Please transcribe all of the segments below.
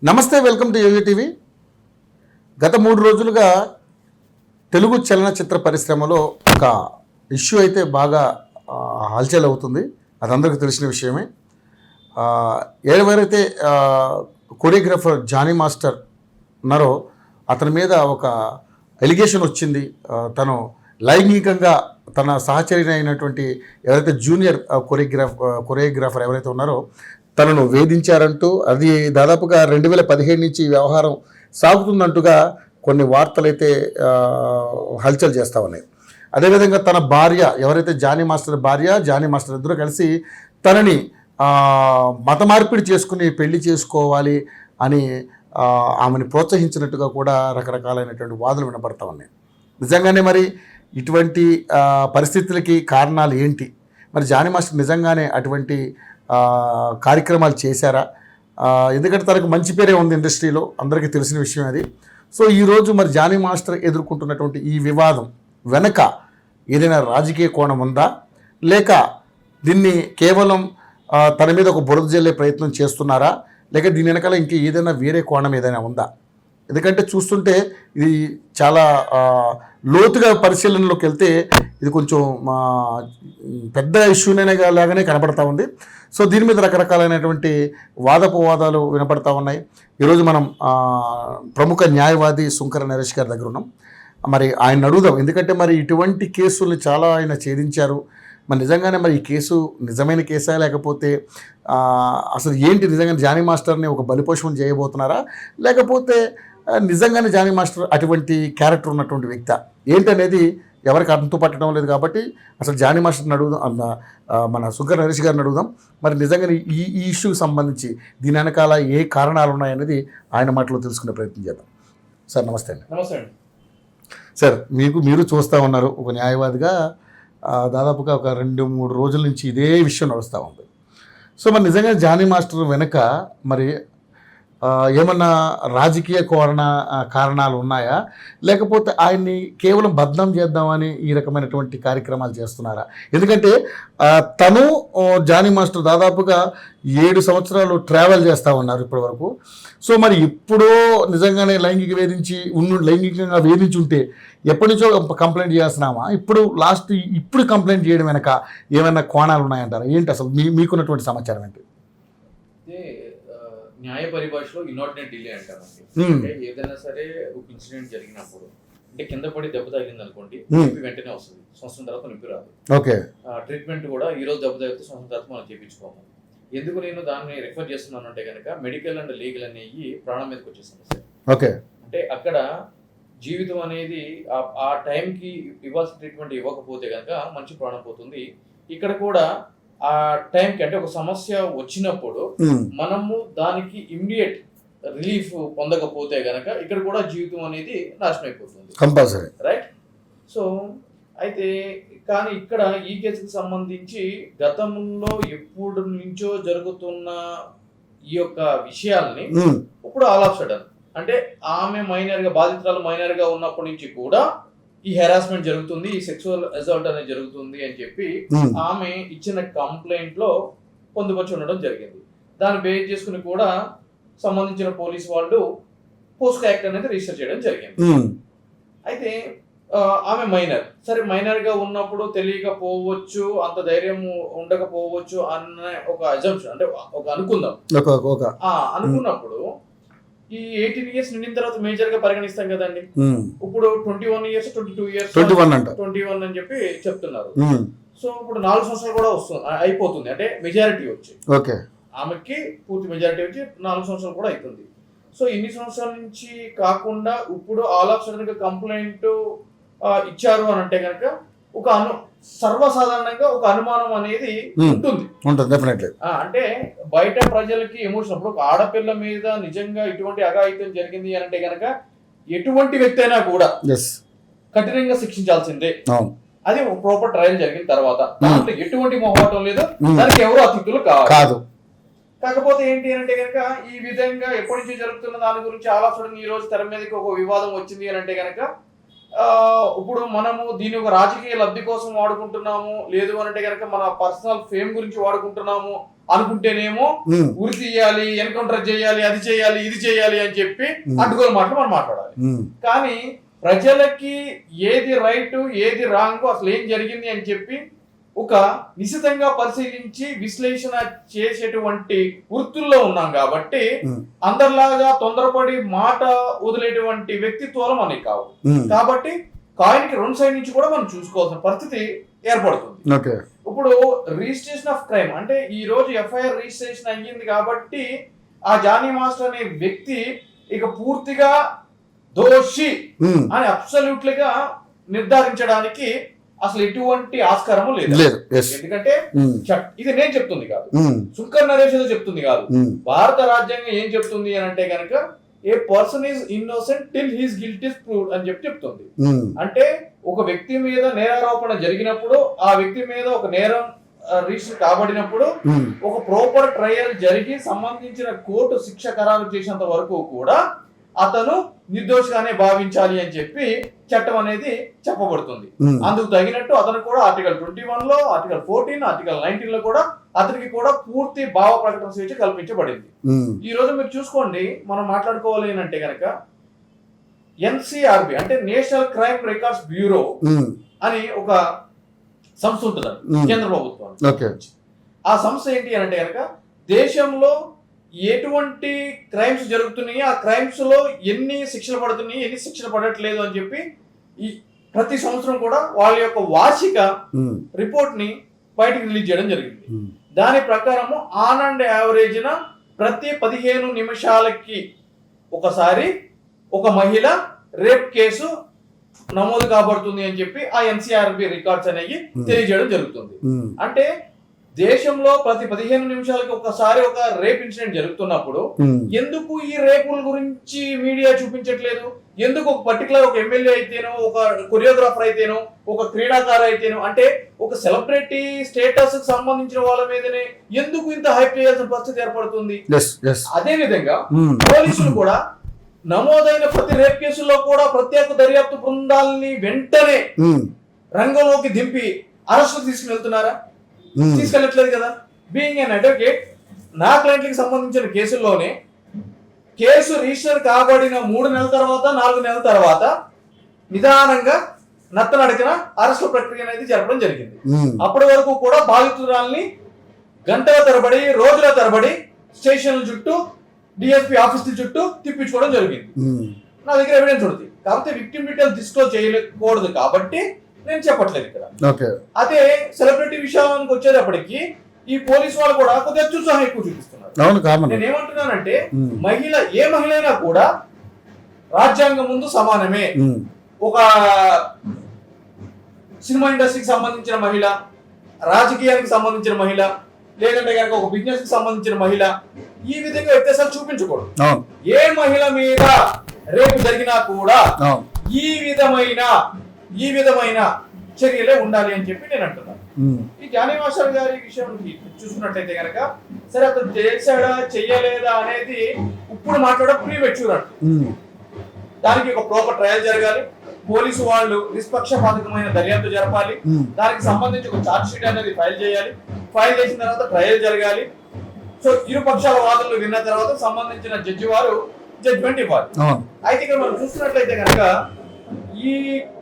నమస్తే, welcome to Yogi TV. గత 3 రోజులుగా తెలుగు చలనచిత్ర పరిశ్రమలో ఒక ఇష్యూ అయితే బాగా హల్చల్ అవుతుంది. అది అందరికీ తెలిసిన విషయమే. ఎవరైతే కొరియోగ్రాఫర్ జానీ మాస్టర్ ఉన్నారో అతని మీద ఒక ఎలిగేషన్ వచ్చింది. తను లైంగికంగా తన సహచరి అయినటువంటి ఎవరైతే జూనియర్ కొరియోగ్రాఫర్ ఎవరైతే ఉన్నారో తనను వేధించారంటూ, అది దాదాపుగా 2015 నుంచి ఈ వ్యవహారం సాగుతుందంటూగా కొన్ని వార్తలైతే హల్చల్ చేస్తూ ఉన్నాయి. అదేవిధంగా తన భార్య ఎవరైతే జానీ మాస్టర్ ఇద్దరు కలిసి తనని మత మార్పిడి చేసుకుని పెళ్లి చేసుకోవాలి అని ఆమెను ప్రోత్సహించినట్టుగా కూడా రకరకాలైనటువంటి వాదనలు వినపడతా ఉన్నాయి. నిజంగానే మరి ఇటువంటి పరిస్థితులకి కారణాలు ఏంటి? మరి జానీ మాస్టర్ నిజంగానే అటువంటి కార్యక్రమాలు చేశారా? ఎందుకంటే తనకు మంచి పేరే ఉంది ఇండస్ట్రీలో, అందరికీ తెలిసిన విషయం అది. సో ఈరోజు మరి జానీ మాస్టర్ ఎదుర్కొంటున్నటువంటి ఈ వివాదం వెనక ఏదైనా రాజకీయ కోణం ఉందా, లేక దీన్ని కేవలం తన మీద ఒక బురద జల్లే ప్రయత్నం చేస్తున్నారా, లేక దీని వెనకాల ఇంక ఏదైనా వేరే కోణం ఏదైనా ఉందా? ఎందుకంటే చూస్తుంటే ఇది చాలా లోతుగా పరిశీలనలోకి వెళ్తే ఇది కొంచెం పెద్ద ఇష్యూనే లాగానే కనపడతా ఉంది. సో దీని మీద రకరకాలైనటువంటి వాదోపవాదాలు వినపడతా ఉన్నాయి. ఈరోజు మనం ప్రముఖ న్యాయవాది సుంకర నరేష్ గారి దగ్గర ఉన్నాం. మరి ఆయన అడుగుదాం, ఎందుకంటే మరి ఇటువంటి కేసుల్ని చాలా ఆయన ఛేదించారు. మరి నిజంగానే మరి ఈ కేసు నిజమైన కేసా, లేకపోతే అసలు ఏంటి, నిజంగా జానీ మాస్టర్ని ఒక బలిపోషం చేయబోతున్నారా, లేకపోతే నిజంగానే జానీ మాస్టర్ అటువంటి క్యారెక్టర్ ఉన్నటువంటి వ్యక్తి ఏంటనేది ఎవరికి అంతు పట్టడం లేదు. కాబట్టి అసలు జానీ మాస్టర్ని అడుగుదాం, మన సుంకర నరేష్ గారిని అడుగుదాం. మరి నిజంగానే ఈ ఇష్యూకి సంబంధించి దీని వెనకాల ఏ కారణాలు ఉన్నాయనేది ఆయన మాటలో తెలుసుకునే ప్రయత్నం చేద్దాం. సార్ నమస్తే అండి. నమస్తే అండి. సార్ మీరు చూస్తూ ఉన్నారు, ఒక న్యాయవాదిగా దాదాపుగా ఒక 2-3 రోజుల నుంచి ఇదే విషయం నడుస్తూ ఉంది. సో మరి నిజంగా జానీ మాస్టర్ వెనుక మరి ఏమన్నా రాజకీయ కారణాలు ఉన్నాయా, లేకపోతే ఆయన్ని కేవలం బద్నాం చేద్దామని ఈ రకమైనటువంటి కార్యక్రమాలు చేస్తున్నారా? ఎందుకంటే తను జానీ మాస్టర్ దాదాపుగా 7 సంవత్సరాలు ట్రావెల్ చేస్తూ ఉన్నారు ఇప్పటి వరకు. సో మరి ఇప్పుడో నిజంగానే లైంగికంగా వేధించి ఉంటే ఎప్పటి నుంచో కంప్లైంట్ చేస్తున్నామా? ఇప్పుడు కంప్లైంట్ చేయడం వెనక ఏమైనా కోణాలు ఉన్నాయంటారా? ఏంటి అసలు మీకున్నటువంటి సమాచారం ఏంటి? న్యాయ పరిభాషలో ఇనార్డినేట్ డిలే అంటారండి. అంటే ఏదైనా సరే ఒక ఇన్సిడెంట్ జరిగినప్పుడు, అంటే కింద పడి దెబ్బ తగిలింది అనుకోండి, నొప్పి వెంటనే వస్తుంది, సంవత్సరం తర్వాత నొప్పి రాదు. ఓకే. ట్రీట్మెంట్ కూడా ఈ రోజు దెబ్బ తగిలితే సంవత్సరం తర్వాత మనం చేయించుకోము. ఎందుకు నేను దాన్ని రిఫర్ చేస్తున్నాను అంటే కనుక మెడికల్ అండ్ లీగల్ అనేవి ప్రాణం మీదకి వచ్చే సమస్య. ఓకే. అంటే అక్కడ జీవితం అనేది ఆ టైంకి ఇవ్వాల్సిన ట్రీట్మెంట్ ఇవ్వకపోతే కనుక మంచి ప్రాణం పోతుంది. ఇక్కడ కూడా ఆ టైంకి, అంటే ఒక సమస్య వచ్చినప్పుడు మనము దానికి ఇమ్మీడియట్ రిలీఫ్ పొందకపోతే గనక ఇక్కడ కూడా జీవితం అనేది నాశనం అయిపోతుంది, కంపల్సరీ, రైట్? సో అయితే కానీ ఇక్కడ ఈ కేసుకి సంబంధించి గతంలో ఎప్పుడు నుంచో జరుగుతున్న ఈ యొక్క విషయాల్ని ఇప్పుడు ఆల్ ఆఫ్ సడన్, అంటే ఆమె బాధితురాలు మైనర్ గా ఉన్నప్పటి నుంచి కూడా ఈ హెరాస్మెంట్ జరుగుతుంది, ఈ సెక్సువల్ అసాల్ట్ అనేది జరుగుతుంది అని చెప్పి ఆమె ఇచ్చిన కంప్లైంట్ లో పొందుపరిచి ఉండడం జరిగింది. దాన్ని బేస్ చేసుకుని కూడా సంబంధించిన పోలీస్ వాళ్ళు పోస్కో యాక్ట్ అనేది రిజిస్టర్ చేయడం జరిగింది. అయితే ఆమె సరే మైనర్ గా ఉన్నప్పుడు తెలియకపోవచ్చు, అంత ధైర్యం ఉండకపోవచ్చు అన్న ఒక అజంప్షన్, అంటే ఒక అనుకుందాం. అనుకున్నప్పుడు ఈ 18 ఇయర్స్ నిండిన తర్వాత మేజర్ గా పరిగణిస్తాం కదండి. ఇప్పుడు 21 ఇయర్స్ 22 ఇయర్స్ 21 అని చెప్పి చెప్తున్నారు. సో ఇప్పుడు 4 సంవత్సరాలు కూడా అయిపోతుంది, అంటే మెజారిటీ వచ్చి ఆమెకి పూర్తి మెజారిటీ వచ్చి 4 సంవత్సరాలు కూడా అవుతుంది. సో ఇన్ని సంవత్సరాల నుంచి కాకుండా ఇప్పుడు ఆల్ ఆఫ్ సడన్ గా కంప్లైంట్ ఇచ్చారు అని అంటే కనుక ఒక సర్వసాధారణంగా ఒక అనుమానం అనేది ఉంటుంది. అంటే బయట ప్రజలకి ఎమోషన్, అప్పుడు ఒక ఆడపిల్ల మీద నిజంగా ఇటువంటి అఘాయిత్యం జరిగింది అని అంటే కనుక ఎటువంటి వ్యక్తి అయినా కూడా కఠినంగా శిక్షించాల్సిందే. అది ప్రాపర్ ట్రయల్ జరిగిన తర్వాత దాంట్లో ఎటువంటి మొహమాటం లేదు, దానికి ఎవరు అతిథులు కాదు. కాకపోతే ఏంటి అంటే కనుక ఈ విధంగా ఎప్పటి నుంచి జరుగుతున్న దాని గురించి ఆలోచన ఈ రోజు తెర మీదకి ఒక వివాదం వచ్చింది అని అంటే కనుక ఇప్పుడు మనము దీని ఒక రాజకీయ లబ్ధి కోసం వాడుకుంటున్నాము, లేదు అంటే కనుక మన పర్సనల్ ఫేమ్ గురించి వాడుకుంటున్నాము అనుకుంటేనేమో ఉరి తీయాలి, ఎన్కౌంటర్ చేయాలి, అది చేయాలి, ఇది చేయాలి అని చెప్పి అడ్డుగోలు మాటలు మనం మాట్లాడాలి. కానీ ప్రజలకి ఏది రైట్ ఏది రాంగ్ అసలు ఏం జరిగింది అని చెప్పి ఒక నిశితంగా పరిశీలించి విశ్లేషణ చేసేటువంటి వృత్తుల్లో ఉన్నాం కాబట్టి అందరిలాగా తొందరపడి మాట వదిలేటువంటి వ్యక్తిత్వాలు మనకి కావు. కాబట్టి కాయిన్కి రెండు సైడ్ నుంచి కూడా మనం చూసుకోవాల్సిన పరిస్థితి ఏర్పడుతుంది. ఇప్పుడు రిజిస్ట్రేషన్ ఆఫ్ క్రైమ్ అంటే ఈ రోజు ఎఫ్ఐఆర్ రిజిస్ట్రేషన్ అయ్యింది కాబట్టి ఆ జానీ మాస్టర్ అనే వ్యక్తి ఇక పూర్తిగా దోషి అని అబ్సల్యూట్లీ గా నిర్ధారించడానికి అసలు ఎటువంటి ఆస్కారము లేదు. ఎందుకంటే ఇది నేను చెప్తుంది కాదు, శుంకర్ నరేష్ చెప్తుంది కాదు, భారత రాజ్యాంగం ఏం చెప్తుంది అని అంటే కనుక a person is innocent till his guilt is proved అని చెప్తుంది. అంటే ఒక వ్యక్తి మీద నేరారోపణ జరిగినప్పుడు ఆ వ్యక్తి మీద ఒక నేరం రిజిస్టర్ కాబడినప్పుడు ఒక ప్రాపర్ ట్రయల్ జరిగి సంబంధించిన కోర్టు శిక్ష ఖరారు చేసేంత వరకు కూడా అతను నిర్దోషిగానే భావించాలి అని చెప్పి చట్టం అనేది చెప్పబడుతుంది. అందుకు తగినట్టు అతను కూడా ఆర్టికల్ 21 లో, ఆర్టికల్ 14, ఆర్టికల్ 19 లో కూడా అతనికి కూడా పూర్తి భావ ప్రకటన స్వేచ్ఛ కల్పించబడింది. ఈ రోజు మీరు చూసుకోండి, మనం మాట్లాడుకోవాలి అంటే కనుక NCRB అంటే నేషనల్ క్రైమ్ రికార్డ్స్ బ్యూరో అని ఒక సంస్థ ఉంటుంది కేంద్ర ప్రభుత్వం. ఆ సంస్థ ఏంటి అని అంటే కనుక దేశంలో ఎటువంటి క్రైమ్స్ జరుగుతున్నాయి, ఆ క్రైమ్స్ లో ఎన్ని శిక్షలు పడుతున్నాయి, ఎన్ని శిక్షలు పడట్లేదు అని చెప్పి ఈ ప్రతి సంవత్సరం కూడా వాళ్ళ యొక్క వార్షిక రిపోర్ట్ ని బయటకు రిలీజ్ చేయడం జరిగింది. దాని ప్రకారము ఆన్ అండ్ యావరేజ్ ప్రతి 15 నిమిషాలకి ఒకసారి ఒక మహిళ రేప్ కేసు నమోదు కాబడుతుంది అని చెప్పి ఆ NCRB రికార్డ్స్ అనేవి తెలియజేయడం జరుగుతుంది. అంటే దేశంలో ప్రతి 15 నిమిషాలకి ఒకసారి ఒక రేప్ ఇన్సిడెంట్ జరుగుతున్నప్పుడు ఎందుకు ఈ రేపుల గురించి మీడియా చూపించట్లేదు? ఎందుకు ఒక పర్టికులర్ ఒక ఎమ్మెల్యే అయితేనో, ఒక కొరియోగ్రాఫర్ అయితేనో, ఒక క్రీడాకారు అయితేనో, అంటే ఒక సెలబ్రిటీ స్టేటస్ కి సంబంధించిన వాళ్ళ మీదనే ఎందుకు ఇంత హైప్ చేయాల్సిన పరిస్థితి ఏర్పడుతుంది? అదే విధంగా పోలీసులు కూడా నమోదైన ప్రతి రేప్ కేసుల్లో కూడా ప్రత్యేక దర్యాప్తు బృందాలని వెంటనే రంగంలోకి దింపి అరెస్టు తీసుకుని వెళ్తున్నారా? తీసుకెళ్ళట్లేదు కదా. బీయింగ్ అన్ అడ్వకేట్, నా క్లయింట్లకు సంబంధించిన కేసుల్లోనే కేసు రిజిస్టర్ కాబడిన 3 నెలల తర్వాత, 4 నెలల తర్వాత నిదానంగా నత్తనడకన అరెస్టు ప్రక్రియ అనేది జరపడం జరిగింది. అప్పటి వరకు కూడా బాధితురాల్ని గంటల తరబడి, రోజుల తరబడి స్టేషన్ల చుట్టూ, డిఎస్పీ ఆఫీసుల చుట్టూ తిప్పించుకోవడం జరిగింది. నా దగ్గర ఎవిడెన్స్ ఉంటుంది, కాకపోతే విక్టిమ్ డీటెయిల్స్ డిస్క్లోజ్ చేయకూడదు కాబట్టి నేను చెప్పట్లేదు ఇక్కడ. అదే సెలబ్రిటీ విషయానికి వచ్చేటప్పటికి ఈ పోలీసు వాళ్ళు కూడా కొద్దిగా అత్యుత్సాహం ఎక్కువ చూపిస్తున్నారు. నేను ఏమంటున్నానంటే మహిళ, ఏ మహిళ అయినా కూడా రాజ్యాంగం ముందు సమానమే. ఒక సినిమా ఇండస్ట్రీకి సంబంధించిన మహిళ, రాజకీయానికి సంబంధించిన మహిళ, లేదంటే కనుక ఒక బిజినెస్ కి సంబంధించిన మహిళ, ఈ విధంగా వ్యత్యాసాలు చూపించకూడదు. ఏ మహిళ మీద రేపు జరిగినా కూడా ఈ విధమైన చర్యలే ఉండాలి అని చెప్పి నేను అంటున్నాను. ఈ జానీ మాస్టర్ గారి విషయం చూసుకున్నట్లయితే కనుక సరే అతను చేశాడా చెయ్యలేదా అనేది ఇప్పుడు మాట్లాడ ప్రీమెచ్యూర్ అంట. దానికి ఒక ప్రాపర్ ట్రయల్ జరగాలి, పోలీసు వాళ్ళు నిష్పక్షపాతకమైన దర్యాప్తు జరపాలి, దానికి సంబంధించి ఒక ఛార్జ్ షీట్ అనేది ఫైల్ చేయాలి, ఫైల్ చేసిన తర్వాత ట్రయల్ జరగాలి. సో ఇరు పక్షాల వాదనలు విన్న తర్వాత సంబంధించిన జడ్జి వారు జడ్జ్మెంట్ ఇవ్వాలి. అయితే ఇక్కడ మనం చూస్తున్నట్లయితే కనుక ఈ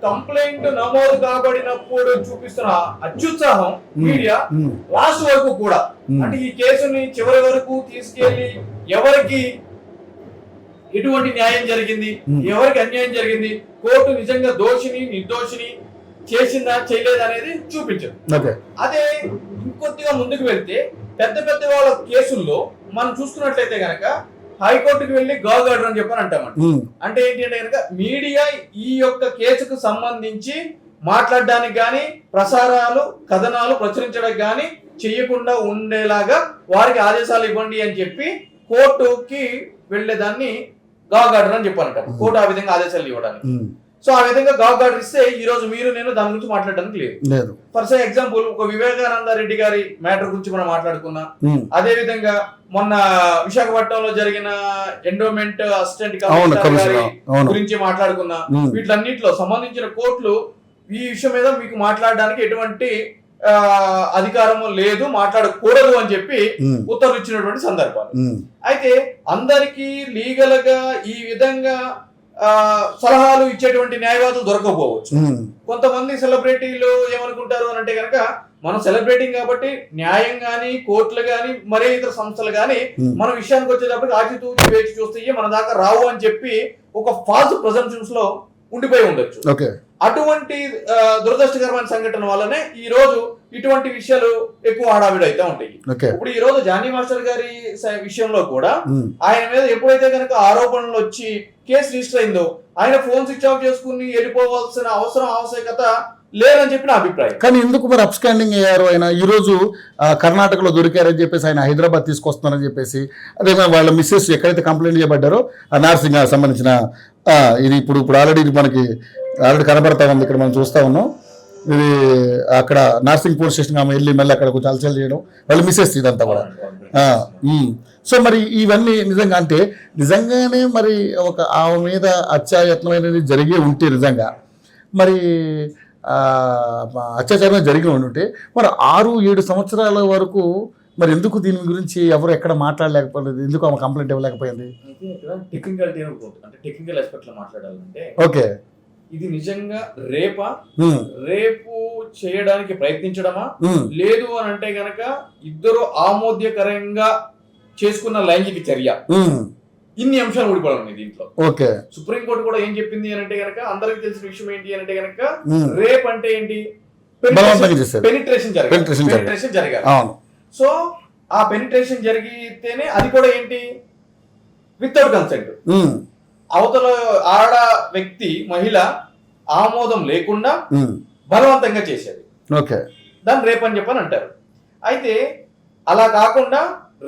కంప్లైంట్ నమోదు కాబడినప్పుడు చూపిస్తున్న అత్యుత్సాహం మీడియా లాస్ట్ వరకు కూడా, అంటే ఈ కేసుని చివరి వరకు తీసుకెళ్లి ఎవరికి ఎటువంటి న్యాయం జరిగింది, ఎవరికి అన్యాయం జరిగింది, కోర్టు నిజంగా దోషిని నిర్దోషిని చేసిందా చేయలేదా అనేది చూపించదు. అదే ఇంకొద్దిగా ముందుకు వెళ్తే పెద్ద పెద్ద వాళ్ళ కేసుల్లో మనం చూసుకున్నట్లయితే కనుక హైకోర్టుకి వెళ్లి గాగ్ ఆర్డర్ అని చెప్పని అంటామండి. అంటే ఏంటి అంటే కనుక మీడియా ఈ యొక్క కేసుకు సంబంధించి మాట్లాడడానికి గాని, ప్రసారాలు కథనాలు ప్రచురించడానికి గాని చెయ్యకుండా ఉండేలాగా వారికి ఆదేశాలు ఇవ్వండి అని చెప్పి కోర్టుకి వెళ్లేదాన్ని గాగ్ ఆర్డర్ అని చెప్పారంట. కోర్టు ఆ విధంగా ఆదేశాలు ఇవ్వడానికి. సో ఆ విధంగా గాగ్ ఆర్డర్ ఇస్తే ఈ రోజు మీరు నేను దాని గురించి మాట్లాడడానికి లేదు. ఫర్ సే ఎగ్జాంపుల్ ఒక వివేకానంద రెడ్డి గారి మ్యాటర్ గురించి మనం మాట్లాడుకున్నాం. అదే విధంగా మొన్న విశాఖపట్నంలో జరిగిన ఎండోమెంట్ అసిస్టెంట్ కమిషనర్ గారి గురించి మాట్లాడుకున్నా. వీటన్నిటిలో సంబంధించిన కోర్టులు ఈ విషయం మీద మీకు మాట్లాడడానికి ఎటువంటి అధికారము లేదు, మాట్లాడకూడదు అని చెప్పి ఉత్తర్వులు ఇచ్చినటువంటి సందర్భాలు. అయితే అందరికీ లీగల్ గా ఈ విధంగా సలహాలు ఇచ్చేటువంటి న్యాయవాదులు దొరకకపోవచ్చు. కొంతమంది సెలబ్రిటీలు ఏమనుకుంటారు అని అంటే కనుక మనం సెలబ్రేటింగ్ కాబట్టి న్యాయం గాని, కోర్టులు గాని, మరే ఇతర సంస్థలు గాని మన విషయానికి వచ్చేటప్పటికి ఆచితూచి వేచి చూస్తే మన దాకా రావు అని చెప్పి ఒక ఫాల్స్ ప్రెజంప్షన్స్ లో ఉండిపోయి ఉండొచ్చు. అటువంటి దురదృష్టకరమైన సంఘటన వల్లనే ఈ రోజు ఇటువంటి విషయాలు ఎక్కువ హడావిడి అయితే ఉంటాయి. ఇప్పుడు ఈ రోజు జానీ మాస్టర్ గారి విషయంలో కూడా ఆయన మీద ఎప్పుడైతే కనుక ఆరోపణలు వచ్చి కేసు రిజిస్టర్ అయిందో ఆయన ఫోన్ స్విచ్ ఆఫ్ చేసుకుని వెళ్ళిపోవాల్సిన ఆవశ్యకత లేదని చెప్పి నా అభిప్రాయం. కానీ ఎందుకు మరి అప్స్కాండింగ్ అయ్యారు ఆయన? ఈ రోజు కర్ణాటకలో దొరికారని చెప్పేసి ఆయన హైదరాబాద్ తీసుకొస్తున్నారని చెప్పేసి, అదే వాళ్ళ మిస్సెస్ ఎక్కడైతే కంప్లైంట్ చేయబడ్డారో ఆ నార్సింగ్ సంబంధించిన ఇది ఇప్పుడు ఆల్రెడీ మనకి కనబడతా ఉంది, ఇక్కడ మనం చూస్తా ఉన్నాం. ఇది అక్కడ నార్సింగ్ పోలీస్ స్టేషన్ ఆమె వెళ్ళి మళ్ళీ అక్కడ కొంచెం అలచల్ చేయడం, వాళ్ళు మిస్సెస్ ఇదంతా కూడా. సో మరి ఇవన్నీ నిజంగా అంటే నిజంగానే మరి ఒక ఆమె మీద అత్యాయత్నమైనది జరిగే ఉంటే నిజంగా మరి అత్యాచారం జరిగి ఉంటే మరి 6-7 సంవత్సరాల వరకు మరి ఎందుకు దీని గురించి ఎవరు ఎక్కడ మాట్లాడలేకపోయింది? ఎందుకు ఆమె కంప్లైంట్ ఇవ్వలేకపోయింది? టెక్నికల్ ఆస్పెక్ట్ లో మాట్లాడాలంటే ఓకే, ఇది నిజంగా రేపు చేయడానికి ప్రయత్నించడమా, లేదు అని అంటే గనక ఇద్దరు ఆమోద్యకరంగా చేసుకున్న లైంగిక చర్య, ఇన్ని అంశాలు ఊడిపడాలి ఉన్నాయి దీంట్లో. ఓకే, సుప్రీంకోర్టు కూడా ఏం చెప్పింది అని అంటే గనక అందరికి తెలిసిన విషయం ఏంటి అని అంటే గనక రేప్ అంటే ఏంటి, పెనిట్రేషన్ జరగాలి. సో ఆ పెనిట్రేషన్ జరిగితేనే అది కూడా ఏంటి వితౌట్ కన్సెంట్, అవతల ఆడ వ్యక్తి మహిళ ఆమోదం లేకుండా బలవంతంగా చేసేది, దాన్ని రేప్ అని చెప్పని అంటారు. అయితే అలా కాకుండా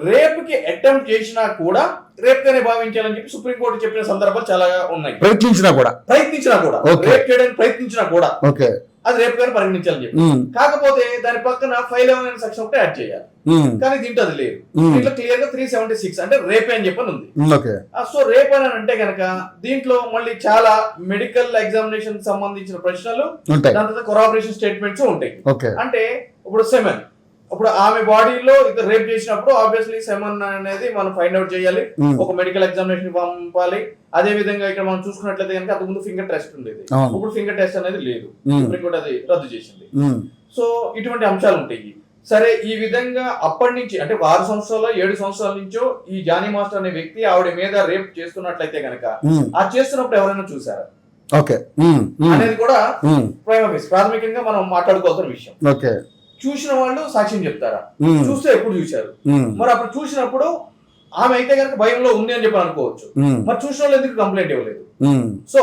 రేపుకి అటెంప్ట్ చేసినా కూడా రేప్ గానే భావించాలని చెప్పి సుప్రీంకోర్టు చెప్పిన సందర్భాలు చాలా ఉన్నాయి. ప్రయత్నించినా కూడా రేప్ చేయడానికి ప్రయత్నించినా కూడా అది రేప్ గానే పరిగణించాలని చెప్పి. కాకపోతే దాని పక్కన 511 సెక్షన్ ఒకటి యాడ్ చేయాలి, కానీ దీంట్లో అది లేదు. దీంట్లో క్లియర్ గా 376 అంటే రేప్ అని చెప్పని ఉంది. సో రేప్ అని అంటే గనక దీంట్లో మళ్ళీ చాలా మెడికల్ ఎగ్జామినేషన్ సంబంధించిన ప్రశ్నలు, దాని తర్వాత కొరాబరేషన్ స్టేట్మెంట్స్ ఉంటాయి. అంటే ఇప్పుడు సెమెన్, ఇప్పుడు ఆమె బాడీలో ఇద్దరు రేప్ చేసినప్పుడు ఆబ్వియస్లీ సెమన్ అనేది మనం ఫైండ్ అవుట్ చేయాలి, ఒక మెడికల్ ఎగ్జామినేషన్ పంపాలి. అదే విధంగా ఇక్కడ మనం చూసుకున్నట్లయితే కనుక అంతకు ముందు ఫింగర్ టెస్ట్ ఉండేది, ఇప్పుడు ఫింగర్ టెస్ట్ అనేది లేదు, సుప్రీంకోర్టు అది రద్దు చేసింది. సో ఇటువంటి అంశాలు ఉంటాయి. సరే, ఈ విధంగా అప్పటి నుంచి అంటే 6 సంవత్సరాలు 7 సంవత్సరాల నుంచో ఈ జానీ మాస్టర్ అనే వ్యక్తి ఆవిడ మీద రేప్ చేస్తున్నట్లయితే కనుక ఆ చేస్తున్నప్పుడు ఎవరైనా చూసారా అనేది కూడా ప్రాథమికంగా మనం మాట్లాడుకోవాల్సిన విషయం. చూసిన వాళ్ళు సాక్ష్యం చెప్తారా, చూస్తే ఎప్పుడు చూశారు, మరి అప్పుడు చూసినప్పుడు ఆమె అయితే కనుక భయంలో ఉంది అని చెప్పి అనుకోవచ్చు, మరి చూసిన వాళ్ళు ఎందుకు కంప్లైంట్ ఇవ్వలేదు? సో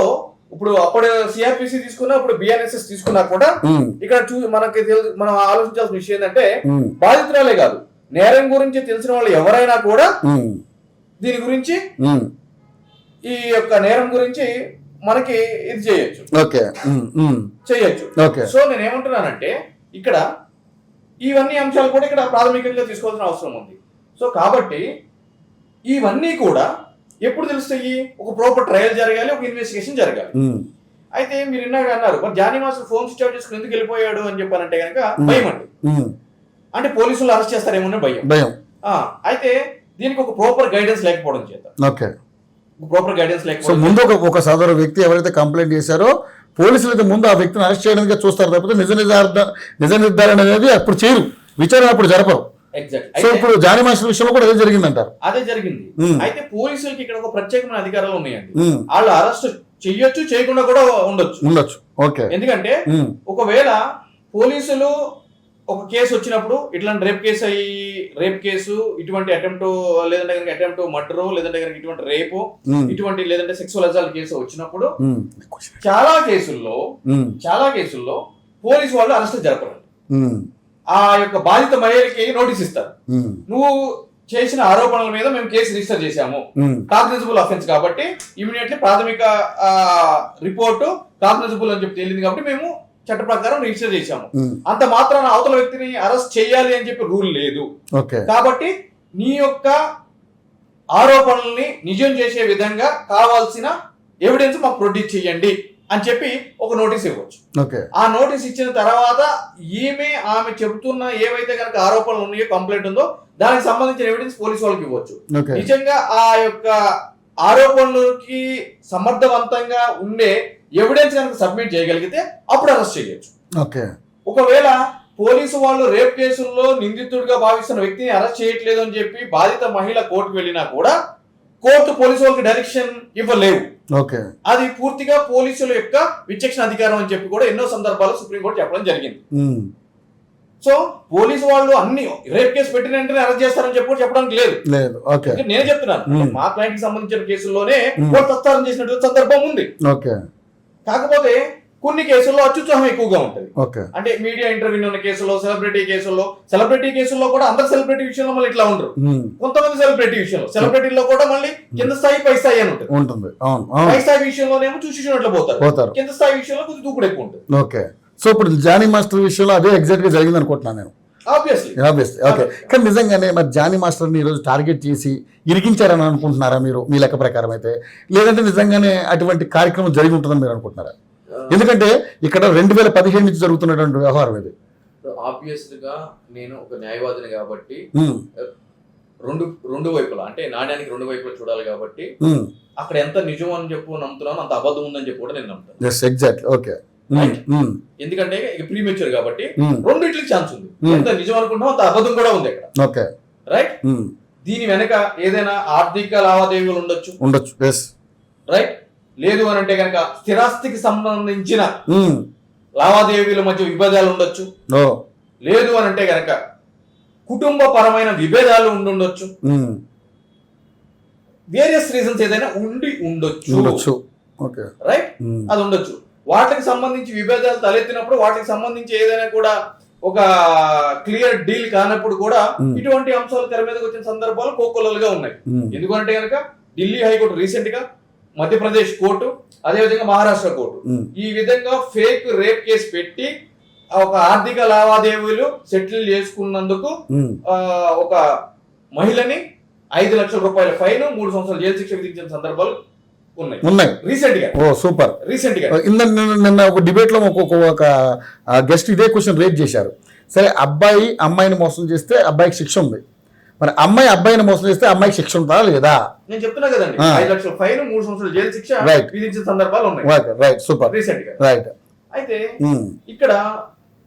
ఇప్పుడు అప్పుడు సిఆర్పిసి తీసుకున్నా, ఇప్పుడు బిఎన్ఎస్ఎస్ తీసుకున్నా కూడా ఇక్కడ మనం ఆలోచించాల్సిన విషయం ఏంటంటే బాధితురాలే కాదు, నేరం గురించి తెలిసిన వాళ్ళు ఎవరైనా కూడా దీని గురించి ఈ యొక్క నేరం గురించి మనకి ఇది చేయొచ్చు. సో నేను ఏమంటున్నానంటే ఇక్కడ ఇవన్నీ అంశాలు కూడా ఇక్కడ ప్రాథమికంగా తీసుకోవాల్సిన అవసరం ఉంది. సో కాబట్టి ఇవన్నీ కూడా ఎప్పుడు తెలుస్తాయి? ఒక ప్రాపర్ ట్రయల్ జరగాలి, ఒక ఇన్వెస్టిగేషన్ జరగాలి. అయితే మీరు ఇందాక అన్నారు మరి Jani master phone switch off చేసుకుని ఎందుకు వెళ్ళిపోయాడు అని చెప్పారంటే కనుక భయం అండి, అంటే పోలీసులు అరెస్ట్ చేస్తారేమో భయం. అయితే దీనికి ఒక ప్రాపర్ గైడెన్స్ లేకపోవడం చేత ప్రాపర్ గైడెన్స్ లేకపోవడం, ముందు ఒక సదరు వ్యక్తి ఎవరైతే కంప్లైంట్ చేశారో పోలీసులు అయితే ముందు ఆ వ్యక్తిని అరెస్ట్ చేయడానికి చూస్తారు తప్పితే నిజ నిర్ధారణ అనేది అప్పుడు చేయరు, విచారణ అప్పుడు జరపరు. సో ఇప్పుడు జానీ మాస్టర్ విషయంలో కూడా అదే జరిగిందంటారు. అదే జరిగింది. అయితే పోలీసులకి ఇక్కడ ఒక ప్రత్యేకమైన అధికారాలు ఉన్నాయండి. వాళ్ళు అరెస్ట్ చెయ్యొచ్చు, చేయకుండా కూడా ఉండొచ్చు. ఎందుకంటే ఒకవేళ పోలీసులు ఒక కేసు వచ్చినప్పుడు ఇట్లాంటి రేప్ కేసు ఇటువంటి అటెంప్ట్ మర్డర్ లేదంటే ఇటువంటి రేపు ఇటువంటి లేదంటే సెక్సువల్ అసాల్ట్ కేసు వచ్చినప్పుడు చాలా కేసుల్లో పోలీసు వాళ్ళు అరెస్ట్ జరపరు. ఆ యొక్క బాధిత మహిళకి నోటీస్ ఇస్తారు, నువ్వు చేసిన ఆరోపణల మీద మేము కేసు రిజిస్టర్ చేశాము, కాగ్నిజబుల్ అఫెన్స్ కాబట్టి ఇమీడియట్లీ ప్రాథమిక రిపోర్టు కాగ్నిజబుల్ అని చెప్పి తేలింది కాబట్టి మేము చట్ట ప్రకారం రిజిస్టర్ చేశాము. అంత మాత్రాన అవతల వ్యక్తిని అరెస్ట్ చేయాలి అని చెప్పి రూల్ లేదు. కాబట్టి నీ యొక్క ఆరోపణల్ని నిజం చేసే విధంగా కావాల్సిన ఎవిడెన్స్ మాకు ప్రొడ్యూస్ చేయండి అని చెప్పి ఒక నోటీస్ ఇవ్వచ్చు. ఓకే. ఆ నోటీస్ ఇచ్చిన తర్వాత ఆమె చెబుతున్న ఏవైతే కనుక ఆరోపణలు ఉన్నాయో, కంప్లైంట్ ఉందో దానికి సంబంధించిన ఎవిడెన్స్ పోలీసు వాళ్ళకి ఇవ్వచ్చు. నిజంగా ఆ యొక్క ఆరోపణలకి సమర్థవంతంగా ఉండే ఎవిడెన్స్ కనుక సబ్మిట్ చేయగలిగితే అప్పుడు అరెస్ట్ చేయొచ్చు. ఓకే. ఒకవేళ పోలీసు వాళ్ళు రేప్ కేసుల్లో నిందితుడిగా భావిస్తున్న వ్యక్తిని అరెస్ట్ చేయట్లేదు అని చెప్పి బాధిత మహిళ కోర్టుకు వెళ్ళినా కూడా కోర్టు పోలీసు వాళ్ళకి డైరెక్షన్ ఇవ్వలేవు. ఓకే. అది పూర్తిగా పోలీసుల యొక్క విచక్షణ అధికారం అని చెప్పి కూడా ఎన్నో సందర్భాల్లో సుప్రీంకోర్టు చెప్పడం జరిగింది. సో పోలీసు వాళ్ళు అన్ని రేప్ కేసు పెట్టిన వెంటనే అరెస్ట్ చేస్తారని చెప్పి చెప్పడానికి లేదు. నేను చెప్తున్నాను, మా క్లయింట్ కి సంబంధించిన కేసుల్లోనే కోర్టు తత్కారం చేసినటువంటి సందర్భం ఉంది. కాకపోతే కొన్ని కేసుల్లో అత్యుత్సాహం ఎక్కువగా ఉంటుంది. అంటే మీడియా ఇంటర్వ్యూ ఉన్న కేసుల్లో, సెలబ్రిటీ కేసుల్లో కూడా అందరు సెలబ్రిటీ విషయంలో మళ్ళీ ఇట్లా ఉండరు. కొంతమంది సెలబ్రిటీ విషయంలో, సెలబ్రిటీలో కూడా మళ్ళీ కింద స్థాయి పై స్థాయి అని ఉంటుంది. పై స్థాయి విషయంలోనేమో చూసినట్లు పోతారు, కింద స్థాయి విషయంలో కొద్దిగా దూకుడు ఎక్కువ ఉంటుంది. ఓకే. సో ఇప్పుడు జానీ మాస్టర్ విషయంలో అదే ఎగ్జాక్ట్ గా జరిగింది అనుకుంటున్నాను నేను. ఆబ్వియస్లీ. ఓకే. కానీ నిజంగానే మరి జానీ మాస్టర్ని ఈరోజు టార్గెట్ చేసి ఇరికించారని అనుకుంటున్నారా మీరు, మీ లెక్క ప్రకారం అయితే? లేదంటే నిజంగానే అటువంటి కార్యక్రమం జరిగి ఉంటుందని మీరు అనుకుంటున్నారా? ఎందుకంటే ఇక్కడ 2015 నుంచి జరుగుతున్నటువంటి వ్యవహారం ఇది. ఆబ్వియస్ గా నేను ఒక న్యాయవాదిని కాబట్టి రెండు వైపులా, అంటే నాణ్యానికి రెండు వైపులా చూడాలి కాబట్టి అక్కడ ఎంత నిజం అని చెప్పు నమ్ముతున్నాను, అంత అబద్ధం ఉందని చెప్పి కూడా నేను నమ్ముతాను. ఎగ్జాక్ట్లీ. ఓకే. ఎందుకంటే ప్రీమెచ్యూర్ కాబట్టి రెండిట్లకి ఛాన్స్ ఉంది. ఎంత నిజం అనుకుంటాం అంత అబద్ధం కూడా ఉంది అక్కడ. ఓకే. రైట్. దీని వెనక ఏదైనా ఆర్థిక లావాదేవీలు ఉండొచ్చు. రైట్. లేదు అని అంటే కనుక స్థిరాస్తికి సంబంధించిన లావాదేవీల మధ్య విభేదాలు ఉండొచ్చు. లేదు అని అంటే కనుక కుటుంబ పరమైన విభేదాలు ఉండొచ్చు. వేరియస్ రీజన్స్ ఏదైనా ఉండొచ్చు. రైట్. అది ఉండొచ్చు. వాటికి సంబంధించి విభేదాలు తలెత్తినప్పుడు, వాటికి సంబంధించి ఏదైనా కూడా ఒక క్లియర్ డీల్ కానప్పుడు కూడా ఇటువంటి అంశాలు తెర మీదకి వచ్చిన సందర్భాలు కోకొల్లలుగా ఉన్నాయి. ఎందుకంటే కనుక ఢిల్లీ హైకోర్టు రీసెంట్ గా, మధ్యప్రదేశ్ కోర్టు, అదేవిధంగా మహారాష్ట్ర కోర్టు ఈ విధంగా ఫేక్ రేప్ కేసు పెట్టి ఒక ఆర్థిక లావాదేవీలు సెటిల్ చేసుకున్నందుకు ఒక మహిళని 5 లక్షల రూపాయల ఫైన్, 3 సంవత్సరాల జైలు శిక్ష విధించిన సందర్భాలు ఉన్నాయి రీసెంట్ గా. సూపర్. రీసెంట్ గా నిన్న ఒక డిబేట్ లో ఒక గెస్ట్ ఇదే క్వశ్చన్ రేజ్ చేశారు. సరే, అబ్బాయి అమ్మాయిని మోసం చేస్తే అబ్బాయికి శిక్ష ఉంది, మరి అమ్మాయి అబ్బాయిని మోసం చేస్తే అమ్మాయికి శిక్ష ఉందా లేదా? నేను చెప్తున్నా కదండి, 5 లక్షల ఫైన్, 3 సంవత్సరాల జైలు శిక్ష విధించిన సందర్భాలు ఉన్నాయి. రైట్. సూపర్. రీసెంట్ గా. రైట్. అయితే ఇక్కడ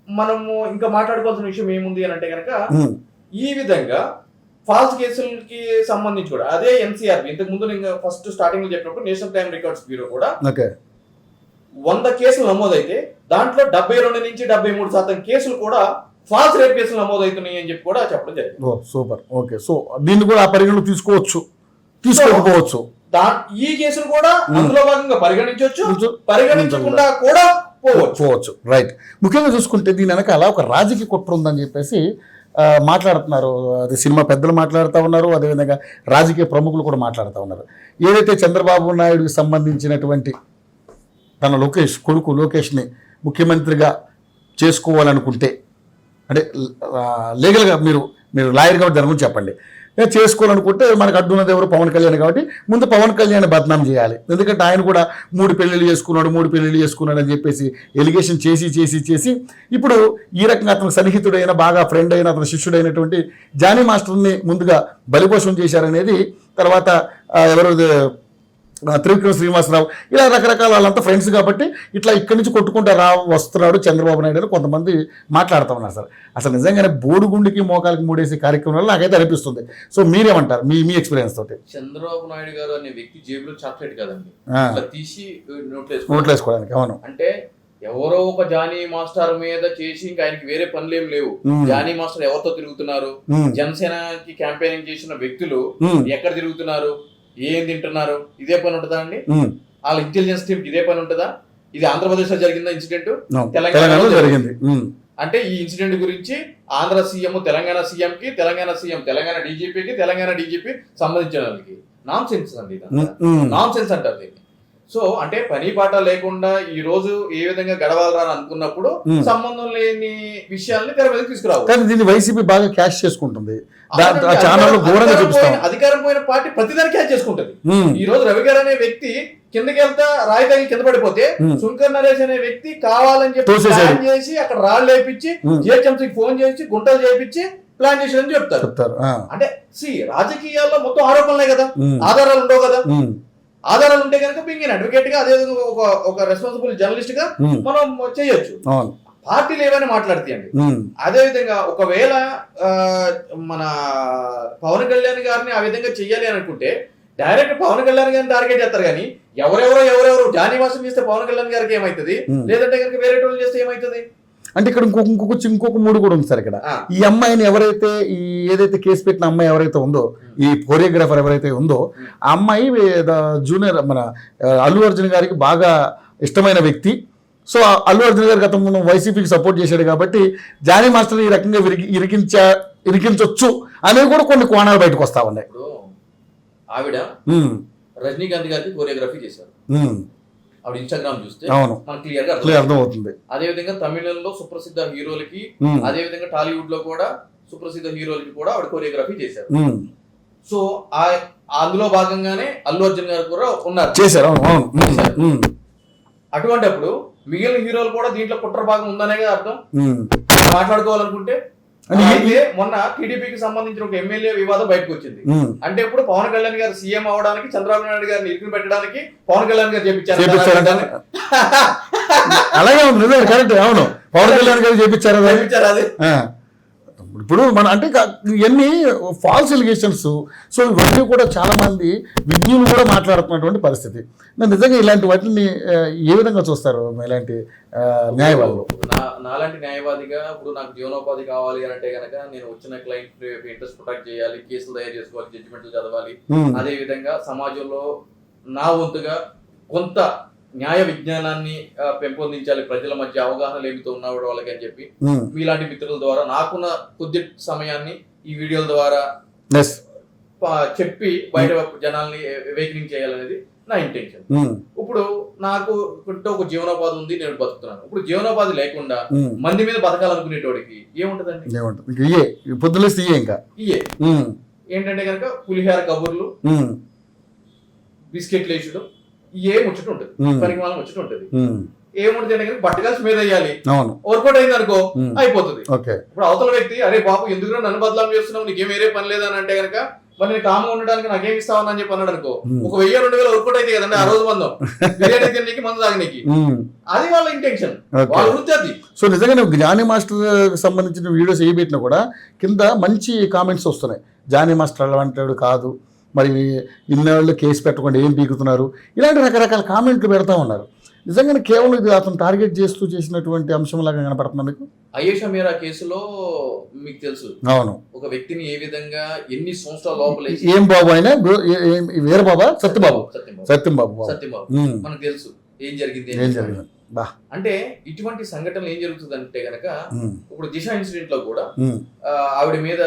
మనము ఇంకా మాట్లాడుకోవాల్సిన విషయం ఏముంది అని అంటే కనుక, ఈ విధంగా ఫాల్స్ కేసులకి సంబంధించి కూడా అదే ఎన్సీఆర్బీ, ఇంతకు ముందు నేను ఫస్ట్ స్టార్టింగ్ లో చెప్పినప్పుడు నేషనల్ క్రైమ్ రికార్డ్స్ బ్యూరో కూడా 100 కేసులు నమోదైతే దాంట్లో 72 నుంచి 73% కేసులు కూడా ఫాల్స్ రేప్ కేసులు నమోదవుతున్నాయి అని చెప్పి కూడా చెప్పడం జరిగింది. సూపర్. ఓకే. సో దీన్ని కూడా ఆ పరిగణలో తీసుకోకపోవచ్చు. ఈ కేసులు కూడా అందులో భాగంగా పరిగణించవచ్చు, పరిగణించకుండా కూడా పోవచ్చు. రైట్. ముఖ్యంగా చూసుకుంటే దీని వెనకాల ఒక రాజకీయ కుట్ర ఉందని చెప్పేసి మాట్లాడుతున్నారు. అది సినిమా పెద్దలు మాట్లాడుతూ ఉన్నారు, అదేవిధంగా రాజకీయ ప్రముఖులు కూడా మాట్లాడుతూ ఉన్నారు. ఏదైతే చంద్రబాబు నాయుడుకి సంబంధించినటువంటి తన కొడుకు లోకేష్ని ముఖ్యమంత్రిగా చేసుకోవాలనుకుంటే, అంటే లీగల్గా మీరు లాయర్ కాబట్టి దాని గురించి చెప్పండి, చేసుకోవాలనుకుంటే మనకు అడ్డున్నది ఎవరు? పవన్ కళ్యాణ్. కాబట్టి ముందు పవన్ కళ్యాణ్ బద్నాం చేయాలి. ఎందుకంటే ఆయన కూడా 3 పెళ్లిళ్ళు చేసుకున్నాడు అని చెప్పేసి ఎలిగేషన్ చేసి ఇప్పుడు ఈ రకంగా అతను సన్నిహితుడైన, బాగా ఫ్రెండ్ అయిన, అతను శిష్యుడైనటువంటి జానీ మాస్టర్ని ముందుగా బలిపోషం చేశారనేది, తర్వాత ఎవరు త్రివిక్రమ్ శ్రీనివాసరావు, ఇలా రకరకాల వాళ్ళంతా ఫ్రెండ్స్ కాబట్టి ఇట్లా ఇక్కడి నుంచి కొట్టుకుంటూ వస్తున్నాడు చంద్రబాబు నాయుడు అని కొంతమంది మాట్లాడుతూ ఉన్నారు. సార్, అసలు నిజంగానే బోడుగుండికి మోకాలకి మూడేసి కార్యక్రమం నాకైతే అనిపిస్తుంది. సో మీరేమంటారు మీ ఎక్స్పీరియన్స్ తోటి? చంద్రబాబు నాయుడు గారు అనే వ్యక్తి జేబులో చాక్లెట్ కదండి, తీసి నోట్లేసుకోవడానికి. అవును. అంటే ఎవరో ఒక జానీ మాస్టర్ మీద చేసి ఇంకా ఆయనకి వేరే పనులేం లేవు. జానీ మాస్టర్ ఎవరితో తిరుగుతున్నారు, జనసేనకి క్యాంపెయినింగ్ చేసిన వ్యక్తులు ఎక్కడ తిరుగుతున్నారు, ఏం తింటున్నారు, ఇదే పని ఉంటుందా అండి? వాళ్ళ ఇంటెలిజెన్స్ టీమ్ ఇదే పని ఉంటుందా? ఇది ఆంధ్రప్రదేశ్ లో జరిగిందా ఇన్సిడెంట్? తెలంగాణలో జరిగింది. అంటే ఈ ఇన్సిడెంట్ గురించి ఆంధ్ర సీఎం, తెలంగాణ సీఎం కి, తెలంగాణ సీఎం తెలంగాణ డీజీపీకి, తెలంగాణ డీజీపీ సంబంధించిన వాళ్ళకి నాన్ సెన్స్ అండి, నాన్ సెన్స్ అంటారు దీన్ని. సో అంటే పని పాట లేకుండా ఈ రోజు ఏ విధంగా గడవాలరా అని అనుకున్నప్పుడు సంబంధం లేని విషయాల్ని తెర మీదకి తీసుకురావు. కానీ దీన్ని వైసీపీ బాగా క్యాష్ చేసుకుంటుంది, ఛానల్లో ఘోరంగా చూపిస్తాం. అధికారం పోయిన పార్టీ ప్రతిదాన్ని క్యాష్ చేసుకుంటది. ఈ రోజు రవి గారు అనే వ్యక్తి కిందకి వెళ్తా రాయి తగిలి కింద పడిపోతే శంకర్ నరేష్ అనే వ్యక్తి కావాలని చెప్పి ప్లాన్ చేసి అక్కడ రాళ్ళు వేయించి జిహెచ్ఎంసీకి ఫోన్ చేసి గుంటలు చేయించి ప్లాన్ చేసి చెప్తారు. అంటే రాజకీయాల్లో మొత్తం ఆరోపణలే కదా, ఆధారాలు ఉండవు కదా. ఆధారాలు ఉంటే కనుక బింగిన అడ్వకేట్ గా అదేవిధంగా ఒక రెస్పాన్సిబుల్ జర్నలిస్ట్ గా మనం చేయొచ్చు. పార్టీలు ఏమైనా మాట్లాడతాయండి. అదే విధంగా ఒకవేళ మన పవన్ కళ్యాణ్ గారిని ఆ విధంగా చెయ్యాలి అని అనుకుంటే డైరెక్ట్ పవన్ కళ్యాణ్ గారిని టార్గెట్ చేస్తారు. కానీ ఎవరెవరు జానీ మాసం చేస్తే పవన్ కళ్యాణ్ గారికి ఏమైతుంది, లేదంటే కనుక వేరే వాళ్ళు చేస్తే ఏమైతుంది అంటే ఇక్కడ ఇంకొక మూడు కూడా ఉంది సార్. ఇక్కడ ఈ అమ్మాయిని ఎవరైతే ఏదైతే కేసు పెట్టిన అమ్మాయి ఎవరైతే ఉందో, ఈ కొరియోగ్రాఫర్ ఎవరైతే ఉందో, ఆ అమ్మాయి జూనియర్ మన అల్లు అర్జున్ గారికి బాగా ఇష్టమైన వ్యక్తి. సో అల్లు అర్జున్ గారి గతంలో వైసీపీకి సపోర్ట్ చేశాడు కాబట్టి జానీ మాస్టర్ ఈ రకంగా ఇరికించవచ్చు అనేవి కూడా కొన్ని కోణాలు బయటకు వస్తా ఉన్నాయి. ఆవిడ రజనీకాంత్ గారికి కొరియోగ్రఫీ చేశారు. ఆవిడ ఇన్స్టాగ్రామ్ చూస్తే మనకు క్లియర్ గా అర్థమవుతుంది. అదే విధంగా తమిళంలో సుప్రసిద్ధ హీరోలకి, అదే విధంగా టాలీవుడ్ లో కూడా సుప్రసిద్ధ హీరోలకి కూడా ఆవిడ కొరియోగ్రఫీ చేశారు. సో అందులో భాగంగానే అల్లు అర్జున్ గారు కూడా ఉన్నారు, చేశారు. అటువంటిప్పుడు మిగిలిన హీరోలు కూడా దీంట్లో కుట్ర భాగం ఉందనే కదా అర్థం. మాట్లాడుకోవాలనుకుంటే మొన్న టీడీపీకి సంబంధించిన ఒక ఎమ్మెల్యే వివాదం బయటకు వచ్చింది. అంటే ఇప్పుడు పవన్ కళ్యాణ్ గారు సీఎం అవడానికి చంద్రబాబు నాయుడు గారిని ఇరుకుని పెట్టడానికి పవన్ కళ్యాణ్ గారు చేపించారు. అలాగే ఉంది, కరెక్ట్. అవును, పవన్ కళ్యాణ్ గారు చేపించారు అది. ఇప్పుడు మన అంటే ఇవన్నీ ఫాల్స్ ఎలిగేషన్స్. సో ఇవన్నీ కూడా చాలా మంది విజ్ఞులు కూడా మాట్లాడుతున్నటువంటి పరిస్థితి. నిజంగా ఇలాంటి వాటిని ఏ విధంగా చూస్తారు ఇలాంటి న్యాయవాదులు? నాలాంటి న్యాయవాదిగా ఇప్పుడు నాకు జీవనోపాధి కావాలి అని అంటే కనుక నేను వచ్చిన క్లయింట్ ఇంట్రెస్ట్ ప్రొటెక్ట్ చేయాలి, కేసులు తయారు చేసుకోవాలి, జడ్జిమెంట్లు చదవాలి. అదే విధంగా సమాజంలో నా వంతుగా కొంత న్యాయ విజ్ఞానాన్ని పెంపొందించాలి, ప్రజల మధ్య అవగాహన లేమితో ఉన్నవాడు వాళ్ళకి అని చెప్పి మీలాంటి మిత్రుల ద్వారా నాకున్న కొద్ది సమయాన్ని ఈ వీడియోల ద్వారా చెప్పి బయట జనాల్ని వేకరింగ్ చేయాలనేది నా ఇంటెన్షన్. ఇప్పుడు నాకు ఒక జీవనోపాధి ఉంది, నేను బతుకుతున్నాను. ఇప్పుడు జీవనోపాధి లేకుండా మంది మీద బతకాలనుకునేటోడికి ఏముంటదండి? పొద్దులేస్తే ఇయే ఏంటంటే కనుక పులిహార కబుర్లు, బిస్కెట్లు వేసుడు, ఏ ముచ్చట ఉంటుంది, పనికి మనం ముచ్చట ఉంటుంది. ఏముంటుంది అంటే బట్టకాల్సి మీద వేయాలి, వర్కౌట్ అయింది అనుకో అయిపోతుంది. ఇప్పుడు అవతల వ్యక్తి అరే బాబు ఎందుకు నన్ను బదలాం చేస్తున్నావు, నీకేం వేరే పని లేదని అంటే కనుక మరి నేను కామ్గా ఉండడానికి నాకేం ఇస్తావని అని చెప్పి అన్నాడు అనుకో, ఒక 1000-2000 వర్కౌట్ అయితే కదండి ఆ రోజు మందం బిర్యానీ తినడానికి మందు తాగనీకి. అది వాళ్ళ ఇంటెన్షన్, వాళ్ళ వృత్తి అది. సో నిజంగా జానీ మాస్టర్ సంబంధించిన వీడియోస్ ఏ పెట్టినా కూడా కింద మంచి కామెంట్స్ వస్తున్నాయి. జానీ మాస్టర్ అలాంటి కాదు, మరి ఇన్నేళ్ళు కేసు పెట్టకుండా ఏం పీకుతున్నారు, ఇలాంటి రకరకాల కామెంట్లు పెడతా ఉన్నారు. నిజంగానే కేవలం ఇది అతను టార్గెట్ చేస్తూ చేసినటువంటి అంశంలాగా కనపడుతుంది మీకు. అయేషా మీరా కేసులో మీకు తెలుసు, అవును, ఒక వ్యక్తిని ఏ విధంగా ఎన్ని సంవత్సరాల లోపల ఏం బాబు అయినా వేరే బాబా సత్యబాబు మనకు తెలుసు ఏం జరిగింది. అంటే ఇటువంటి సంఘటనలు ఏం జరుగుతుంది అంటే గనక ఇప్పుడు దిశ ఇన్సిడెంట్ లో కూడా ఆవిడ మీద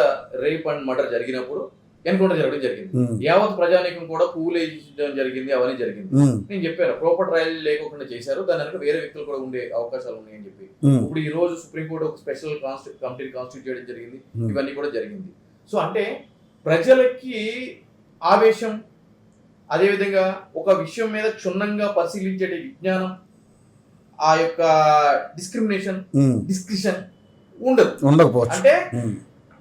రేప్ అండ్ మర్డర్ జరిగినప్పుడు ఎన్కౌంటర్ జరగడం జరిగింది. యావత్ ప్రజానీకం కూడా పువ్వులు వేయించడం జరిగింది, అవన్నీ జరిగింది. నేను చెప్పాను ప్రాపర్ ట్రయల్ లేకుండా చేశారు, దాని వెనక వేరే వ్యక్తులు కూడా ఉండే అవకాశాలు ఉన్నాయని చెప్పి. ఇప్పుడు ఈ రోజు సుప్రీంకోర్టు ఒక స్పెషల్ కమిటీ కాన్స్టిట్యూట్ చేయడం జరిగింది, ఇవన్నీ కూడా జరిగింది. సో అంటే ప్రజలకి ఆవేశం, అదేవిధంగా ఒక విషయం మీద క్షుణ్ణంగా పరిశీలించే విజ్ఞానం, ఆ యొక్క డిస్క్రిషన్ ఉండకపోవచ్చు. అంటే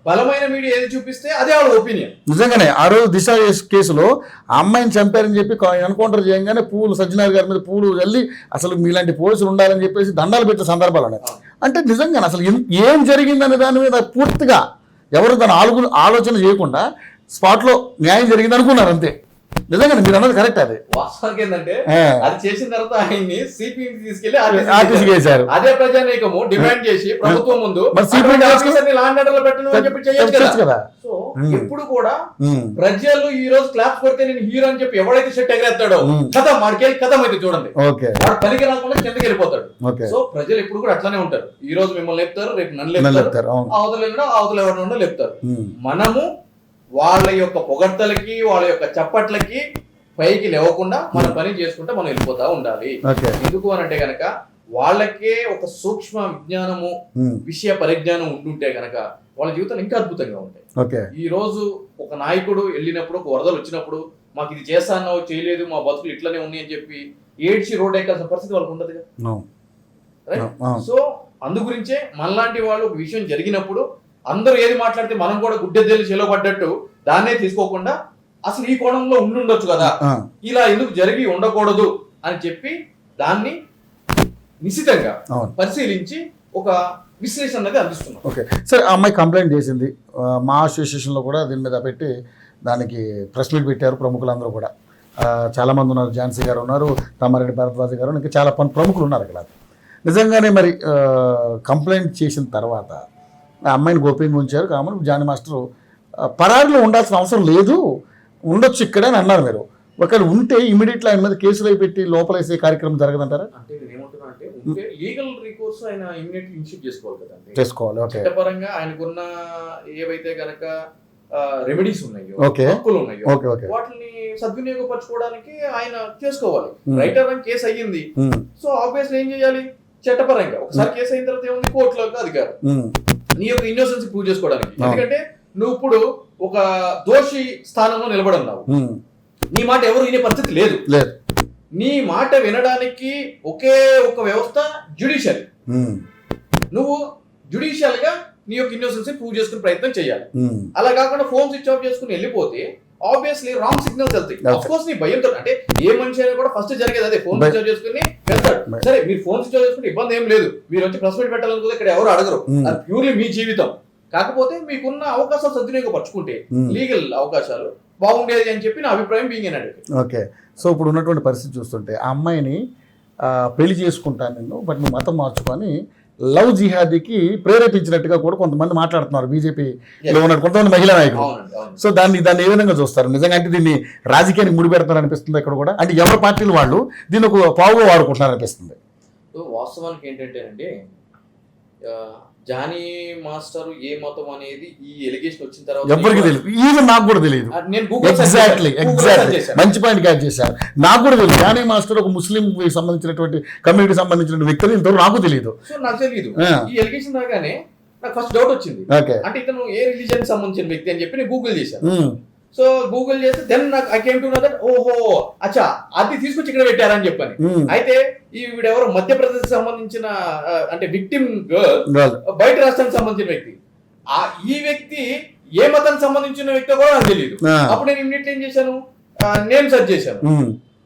బలమైన మీడియా ఏది చూపిస్తే అదే వాళ్ళ ఒపీనియన్. నిజంగానే ఆ రోజు దిశ కేసులో ఆ అమ్మాయిని చంపారని చెప్పి ఎన్కౌంటర్ చేయగానే పూలు సజ్జనార్ గారి మీద పూలు చల్లి అసలు మీలాంటి పోలీసులు ఉండాలని చెప్పేసి దండాలు పెట్టే సందర్భాలు ఉన్నాయి. అంటే నిజంగానే అసలు ఏం జరిగిందనే దాని మీద పూర్తిగా ఎవరు దాని ఆలోచన చేయకుండా స్పాట్లో న్యాయం జరిగింది అనుకున్నారు అంతే. నిజంగా మీరు అన్నది కరెక్ట్. అది వాస్తవానికి ఏంటంటే అది చేసిన తర్వాత ఆయన్ని సిపికి తీసుకెళ్లి ఆర్టీసీ వేశారు. అదే ప్రజానీకము డిమాండ్ చేసి ప్రభుత్వం ముందు కదా. సో ఎప్పుడు కూడా ప్రజలు ఈ రోజు క్లాప్ కొడితే నేను హీరో అని చెప్పి ఎవడైతే సెట్ ఎగరేస్తాడో కథం వాడికి కథం అయితే చూడండి, వాడు పనికి రాకుండా కిందకి వెళ్ళిపోతాడు. సో ప్రజలు ఎప్పుడు కూడా అట్లానే ఉంటారు. ఈ రోజు మిమ్మల్ని లేపుతారు, రేపు నన్ను లేపుతారు, అవతల ఎవరినో లేపుతారు. మనము వాళ్ళ యొక్క పొగడ్తలకి వాళ్ళ యొక్క చప్పట్లకి పైకి లేవకుండా మన పని చేసుకుంటే మనం వెళ్ళిపోతా ఉండాలి. ఓకే. ఎందుకు అని అంటే గనక వాళ్ళకే ఒక సూక్ష్మ విజ్ఞానము విషయ పరిజ్ఞానం ఉంటుంటే గనక వాళ్ళ జీవితాలు ఇంకా అద్భుతంగా ఉంటాయి. ఓకే. ఈ రోజు ఒక నాయకుడు వెళ్ళినప్పుడు, ఒక వరదలు వచ్చినప్పుడు మాకు ఇది చేస్తానో చేయలేదు, మా బతుకులు ఇట్లనే ఉన్నాయి అని చెప్పి ఏడ్చి రోడ్ ఎక్కాల్సిన పరిస్థితి వాళ్ళకు ఉండదుగా. సో అందు గురించే మనలాంటి వాళ్ళు ఒక విషయం జరిగినప్పుడు అందరూ ఏది మాట్లాడితే మనం కూడా గుడ్డెద్దెల్లి చెలో పడ్డట్టు దాన్నే తీసుకోకుండా అసలు ఈ కోణంలో ఉండుండొచ్చు కదా, ఇలా ఎందుకు జరిగి ఉండకూడదు అని చెప్పి దాన్ని నిశితంగా పరిశీలించి ఒక విశ్లేషణ అనేది అందిస్తున్నాం. ఓకే సార్, ఆ అమ్మాయి కంప్లైంట్ చేసింది, మా అసోసియేషన్లో కూడా దీని మీద పెట్టి దానికి ప్రెస్ మీట్ పెట్టారు ప్రముఖులందరూ కూడా. చాలామంది ఉన్నారు, ఝాన్సీ గారు ఉన్నారు, తమ్మారెడ్డి భరద్వాజ్ గారు, ఇంకా చాలా ప్రముఖులు ఉన్నారు అక్కడ. నిజంగానే మరి కంప్లైంట్ చేసిన తర్వాత ఆ అమ్మాయిని గోప్యంగా ఉంచారు. కాబట్టి జానీ మాస్టర్ పరారిలో ఉండాల్సిన అవసరం లేదు, ఉండొచ్చు ఇక్కడే అని అన్నారు. మీరు ఒకవేళ ఉంటే ఇమీడియట్లీ ఆయన మీద కేసులు పెట్టి లోపలేసే కార్యక్రమం జరగదంటారా? అంటే నేను ఏమంటున్నా అంటే లీగల్ రికోర్స్ ఆయన ఇమీడియట్లీ ఇనిషియేట్ చేసుకోవాలి కదండి. చేసుకోవాలి. ఓకే. చట్టపరంగా ఆయనకున్న ఏవైతే గనక రెమెడీస్ ఉన్నాయో, హక్కులు ఉన్నాయో, వాటిని సద్వినియోగపరచుకోవడానికి ఆయన చేసుకోవాలి. రైటర్ అని కేసు అయ్యింది, సో ఆబ్వియస్లీ ఏం చేయాలి? చట్టపరంగా ఒకసారి కేసు అయిన తర్వాత ఏముంది, కోర్టులో అధికారం నీ యొక్క ఇన్నోసెన్స్ ప్రూవ్ చేసుకోవడానికి. ఎందుకంటే నువ్వు ఇప్పుడు ఒక దోషి స్థానంలో నిలబడున్నావు, నీ మాట ఎవరు వినే పరిస్థితి లేదు. నీ మాట వినడానికి ఒకే ఒక వ్యవస్థ జ్యుడిషియల్. నువ్వు జ్యుడిషియల్ గా నీ యొక్క ఇన్నోసెన్స్ ప్రూవ్ చేసుకునే ప్రయత్నం చేయాలి. అలా కాకుండా ఫోన్ స్విచ్ ఆఫ్ చేసుకుని వెళ్ళిపోతే ఆబ్వియస్లీ రాంగ్ సిగ్నల్స్ వెళ్తాయి. ఆఫ్ కోర్స్ నీ భయంతో, అంటే ఏ మనిషి అయినా కూడా ఫస్ట్ జరిగేది అదే, ఫోన్ స్విచ్ ఆఫ్ చేసుకుని వెళ్తాడు. సరే మీరు ఫోన్ స్విచ్ ఆఫ్ చేసుకుంటే ఇబ్బంది ఏం లేదు, మీరు వచ్చి ప్రెస్ మీట్ పెట్టాలనుకుంటే ఇక్కడ ఎవరు అడగరు, అది ప్యూర్లీ మీ జీవితం. కాకపోతే మీకున్న అవకాశాలు సద్వినియోగపరచుకుంటే లీగల్ అవకాశాలు బాగుండేది అని చెప్పి నా అభిప్రాయం being an advocate. Okay. So ఇప్పుడు ఉన్నటువంటి పరిస్థితి చూస్తుంటే ఆ అమ్మాయిని పెళ్లి చేసుకుంటాను నేను, బట్ నువ్వు మతం మార్చుకొని లవ్ జిహాదీకి ప్రేరేపించినట్టుగా కూడా కొంతమంది మాట్లాడుతున్నారు బీజేపీలో ఉన్నట్టు కొంతమంది మహిళా నాయకులు. సో దాన్ని ఏ విధంగా చూస్తారు? నిజంగా అంటే దీన్ని రాజకీయానికి ముడిపెడతారు అనిపిస్తుంది ఇక్కడ కూడా, అంటే ఎవరి పార్టీలు వాళ్ళు దీన్ని ఒక పావుగా వాడుకుంటున్నారు అనిపిస్తుంది. వాస్తవానికి ఏంటంటేనండి, జానీ మాస్టర్ ఏ మతం అనేది ఈ ఎలిగేషన్ వచ్చిన తర్వాత ఎవరికి తెలియదు, ఈవెన్ నాకు కూడా తెలియదు. ఎగ్జాక్ట్లీ మంచి పాయింట్ క్యాచ్ చేశారు. నాకు కూడా తెలియదు జానీ మాస్టర్ ఒక ముస్లిం సంబంధించినటువంటి కమ్యూనిటీ సంబంధించిన వ్యక్తులు ఇంతవరకు నాకు తెలియదు. సో నాకు తెలియదు. ఈ ఎలిగేషన్ రాగానే నాకు ఫస్ట్ డౌట్ వచ్చింది, అంటే ఇతను ఏ రిలీజియన్ సంబంధించిన వ్యక్తి అని చెప్పి నేను గూగుల్ చేశాను. సో గూగుల్ చేస్తే దెన్ నాకు I came to know that ఓహో అచ్చా అది తీసుకొచ్చి ఇక్కడ పెట్టారని చెప్పని. అయితే ఈ వీడెవరో మధ్యప్రదేశ్ సంబంధించిన అంటే విక్టిమ్ గర్ల్, బయట రాష్ట్రానికి సంబంధించిన వ్యక్తి. ఈ వ్యక్తి ఏ మతానికి సంబంధించిన వ్యక్తి కూడా నాకు తెలియదు. అప్పుడు నేను ఇమ్మీడియట్లీ ఏం చేశాను, నేమ్ సెర్చ్ చేశాను.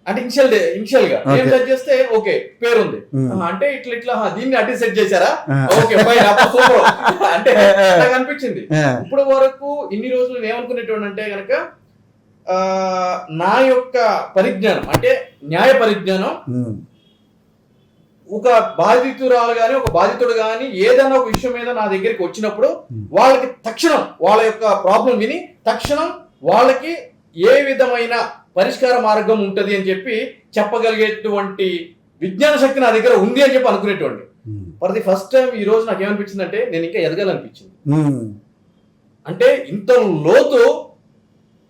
అంటే ఇనిషియల్ గా నేమ్ సెర్చ్ చేస్తే ఓకే పేరు ఉంది, అంటే ఇట్లా దీన్ని అటు సెట్ చేశారా, ఓకే సూపర్ అంటే నాకు అనిపించింది. ఇప్పుడు వరకు ఇన్ని రోజులు నేను ఏమనుకునేటువంటి అంటే గనక నా యొక్క పరిజ్ఞానం అంటే న్యాయ పరిజ్ఞానం, ఒక బాధితురాలు గాని ఒక బాధితుడు గాని ఏదైనా ఒక విషయం మీద నా దగ్గరికి వచ్చినప్పుడు వాళ్ళకి తక్షణం వాళ్ళ యొక్క ప్రాబ్లం విని తక్షణం వాళ్ళకి ఏ విధమైన పరిష్కార మార్గం ఉంటది అని చెప్పి చెప్పగలిగేటువంటి విజ్ఞాన శక్తి నా దగ్గర ఉంది అని చెప్పి అనుకునేటువంటి. ఫర్ ది ఫస్ట్ టైం ఈ రోజు నాకు ఏమనిపించింది అంటే నేను ఇంకా ఎదగాలనిపించింది. అంటే ఇంత లోతు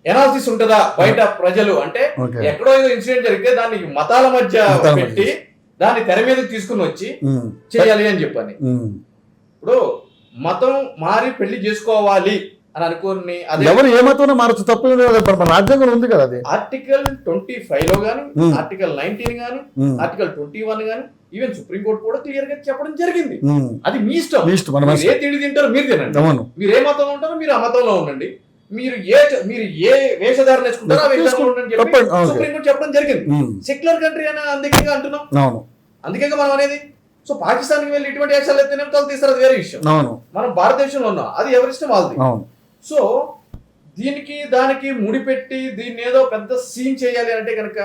ఎనాలిసిస్ ఉంటుందా బయట ప్రజలు, అంటే ఎక్కడో ఏదో ఇన్సిడెంట్ జరిగితే దాన్ని మతాల మధ్య పెట్టి దాన్ని తెర మీదకి తీసుకుని వచ్చి చేయాలి అని చెప్పని. ఇప్పుడు మతం మారి పెళ్లి చేసుకోవాలి అని అనుకుని ఎవరు ఏ మతం మారచ్చు, తప్పు రాజ్యాంగం ఉంది కదా. అది ఆర్టికల్ 25 లో గానీ, ఆర్టికల్ 19 గానీ, ఆర్టికల్ 21 గానీ, ఈవెన్ సుప్రీంకోర్టు కూడా క్లియర్ గా చెప్పడం జరిగింది. అది మీ ఇష్టం, ఏ తిండి తింటారో మీరు తినండి, మీరు ఏ మతంలో ఉంటారో మీరు ఆ మతంలో ఉండండి, మీరు ఏ వేషధారణ నేర్చుకుంటారో సుప్రీంకోర్టు చెప్పడం జరిగింది. సెక్యులర్ కంట్రీ అని అందుకే అంటున్నాం, అందుకే మనం అనేది. సో పాకిస్తాన్ వెళ్ళి ఇటువంటి యాక్షన్ ఎత్తేనే తల తీస్తారు, అది వేరే విషయం. మనం భారతదేశంలో ఉన్నాం, అది ఎవరిష్టం వాళ్ళది. సో దీనికి దానికి ముడిపెట్టి దీన్ని ఏదో పెద్ద సీన్ చేయాలి అంటే కనుక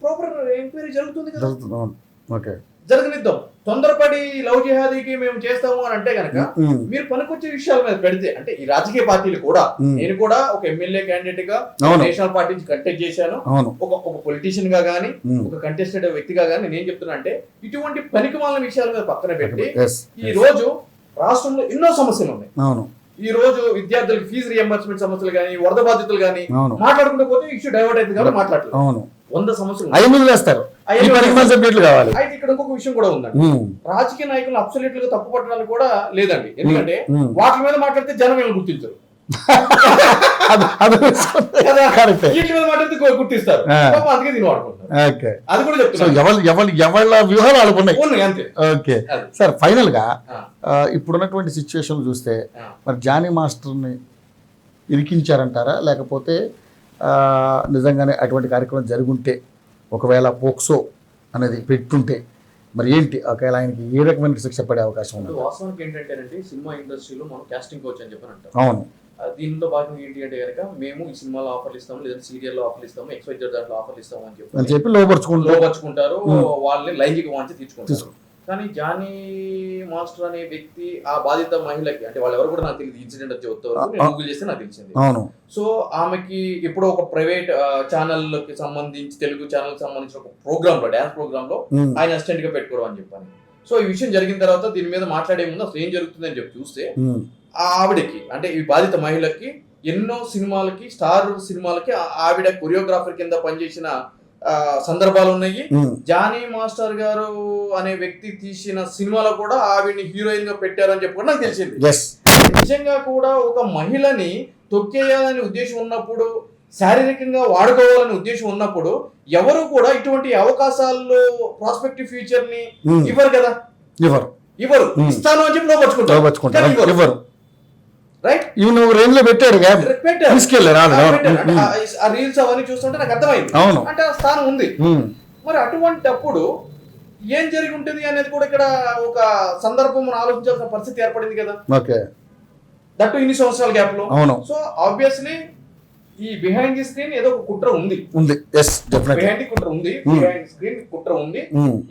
ప్రాపర్ ఎంక్వైరీ జరుగుతుంది కదా, జరగనిద్దాం. తొందరపడి లవ్ జిహాదీకి మేము చేస్తాము అని అంటే కనుక మీరు పనికొచ్చే విషయాల మీద పెడితే, అంటే ఈ రాజకీయ పార్టీలు కూడా, నేను కూడా ఒక ఎమ్మెల్యే క్యాండిడేట్ గా నేషనల్ పార్టీ నుంచి కంటెస్ట్ చేశాను, ఒక పొలిటీషియన్ గా గానీ ఒక కంటెస్టెడ్ వ్యక్తిగా గానీ నేను చెప్తున్నా అంటే ఇటువంటి పనికిమాలిన విషయాల మీద పక్కన పెట్టి ఈ రోజు రాష్ట్రంలో ఎన్నో సమస్యలు ఉన్నాయి. ఈ రోజు విద్యార్థులకు ఫీజు రియంబర్స్మెంట్ సమస్యలు కానీ వరద బాధితులు కానీ అవును. మాట్లాడుకుంటూ పోతే ఇష్యూ డైవర్ట్ అయింది కాబట్టి మాట్లాడలేదు. అవును 100 సమస్యలు అవి వదిలేస్తారు. ఈ పరిమాణ సబ్జెక్టులు కావాలి. అయితే ఇక్కడ ఇంకొక విషయం కూడా ఉందండి. రాజకీయ నాయకులు అబ్సల్యూట్ గా తప్పు పట్టడానికి కూడా లేదండి. ఎందుకంటే వాటి మీద మాట్లాడితే జనం వీళ్ళని గుర్తించరు, వీటి మీద మాట్లాడితే గుర్తిస్తారు, అందుకే దీన్ని వాడుకుంటారు. అది కూడా చెప్తున్నారు, ఎవరి వ్యూహాలు ఆడుకున్నాయి. అంతే. ఓకే సార్, ఫైనల్ గా ఇప్పుడున్నటువంటి సిచ్యువేషన్ చూస్తే మరి జానీ మాస్టర్ని ఇరికించారంటారా, లేకపోతే నిజంగానే అటువంటి కార్యక్రమం జరుగుంటే ఒకవేళ పోక్సో అనేది పెట్టుంటే మరి ఏంటి, ఒకవేళ ఆయనకి ఏ రకమైన శిక్ష పడే అవకాశం ఉంది? వాస్తవానికి ఏంటంటేనండి, సినిమా ఇండస్ట్రీలో మనం కాస్టింగ్ కోచ్ అని చెప్పని అంటాం. అవును. దీనిలో భాగంగా ఏంటి అంటే కనుక మేము ఈ సినిమాలో ఆఫర్లు ఇస్తాము, లేదంటే సీరియల్లో ఆఫర్లు ఇస్తాము, XYZ దాంట్లో ఆఫర్లు ఇస్తాము అని చెప్పి లోపరుచుకుంటారు. వాళ్ళని లైంగిక వాంఛ తీర్చుకుంటారు. కానీ జానీ మాస్టర్ అనే వ్యక్తి ఆ బాధిత మహిళకి, అంటే వాళ్ళు ఎవరు కూడా నాకు తెలియదు, ఇన్సిడెంట్ వచ్చే గూగుల్ చేస్తే నాకు తెలిసింది. సో ఆమెకి ఎప్పుడో ఒక ప్రైవేట్ ఛానల్ కి సంబంధించి, తెలుగు ఛానల్ కి సంబంధించిన ఒక ప్రోగ్రామ్ లో, డాన్స్ ప్రోగ్రామ్ లో ఆయన అసిస్టెంట్ గా పెట్టుకోవడం అని చెప్పాను. సో ఈ విషయం జరిగిన తర్వాత దీని మీద మాట్లాడే ముందు అసలు ఏం జరుగుతుంది అని చెప్పి చూస్తే ఆవిడకి, అంటే ఈ బాధిత మహిళకి ఎన్నో సినిమాలకి, స్టార్ సినిమాలకి ఆవిడ కొరియోగ్రాఫర్ కింద పనిచేసిన సందర్భాలు ఉన్నాయి. జానీ మాస్టర్ గారు అనే వ్యక్తి తీసిన సినిమాలో కూడా ఆవిడ్ని హీరోయిన్ గా పెట్టారని చెప్పి కూడా నాకు తెలిసింది. నిజంగా కూడా ఒక మహిళని తొక్కేయాలని ఉద్దేశం ఉన్నప్పుడు, శారీరకంగా వాడుకోవాలని ఉద్దేశం ఉన్నప్పుడు ఎవరు కూడా ఇటువంటి అవకాశాల్లో ప్రాస్పెక్టివ్ ఫ్యూచర్ ని ఇవ్వరు కదా. ఇవ్వరు. ఇస్తాను అని చెప్పి లోపరుచుకుంటారు. రైట్, ఇవి నువ్వు రేంజ్ లో పెట్టారు, ఆ రీల్స్ అవన్నీ చూస్తుంటే నాకు అర్థమైంది. అంటే ఆ స్థానం ఉంది. మరి అటువంటిప్పుడు ఏం జరిగి ఉంటుంది అనేది కూడా ఇక్కడ ఒక సందర్భం మనం ఆలోచించాల్సిన పరిస్థితి ఏర్పడింది కదా. దట్టు ఇన్ని సంవత్సరాల గ్యాప్ లో. సో ఆబ్వియస్లీ ఈ బిహైండ్ ది స్క్రీన్ ఏదో ఒక కుట్ర ఉంది. బిహైండ్ స్క్రీన్ కుట్ర ఉంది.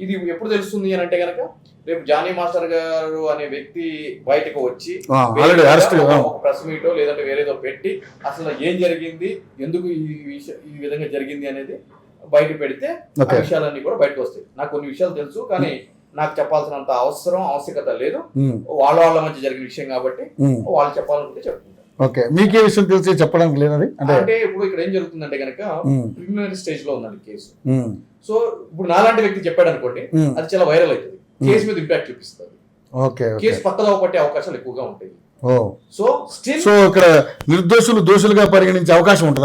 ఇది ఎప్పుడు తెలుస్తుంది అని అంటే కనుక, రేపు జానీ మాస్టర్ గారు అనే వ్యక్తి బయటకు వచ్చి ప్రెస్ మీటో లేదంటే వేరేదో పెట్టి అసలు ఏం జరిగింది, ఎందుకు ఈ విధంగా జరిగింది అనేది బయట పెడితే ఆ విషయాలన్నీ కూడా బయటకు వస్తాయి. నాకు కొన్ని విషయాలు తెలుసు, కానీ నాకు చెప్పాల్సినంత ఆవశ్యకత లేదు. వాళ్ళ మధ్య జరిగిన విషయం కాబట్టి వాళ్ళు చెప్పాలనుకుంటే చెప్పుకుంటారు. ఓకే, మీకే విషయం తెలిసి చెప్పడానికి లేదని అంటే ఇప్పుడు ఇక్కడ ఏం జరుగుతుందంటే కనుక ప్రిలిమినరీ స్టేజ్ లో ఉందండి కేసు. సో ఇప్పుడు నాలాంటి వ్యక్తి చెప్పాడు అనుకోండి, అది చాలా వైరల్ అవుతుంది, కేసు మీద ఇంపాక్ట్ చూపిస్తుంది. కేసు పక్కదో పట్టే అవకాశాలు ఎక్కువగా ఉంటాయి. సో ఇక్కడ నిర్దోషులు దోషులుగా పరిగణించే అవకాశం ఉంటది.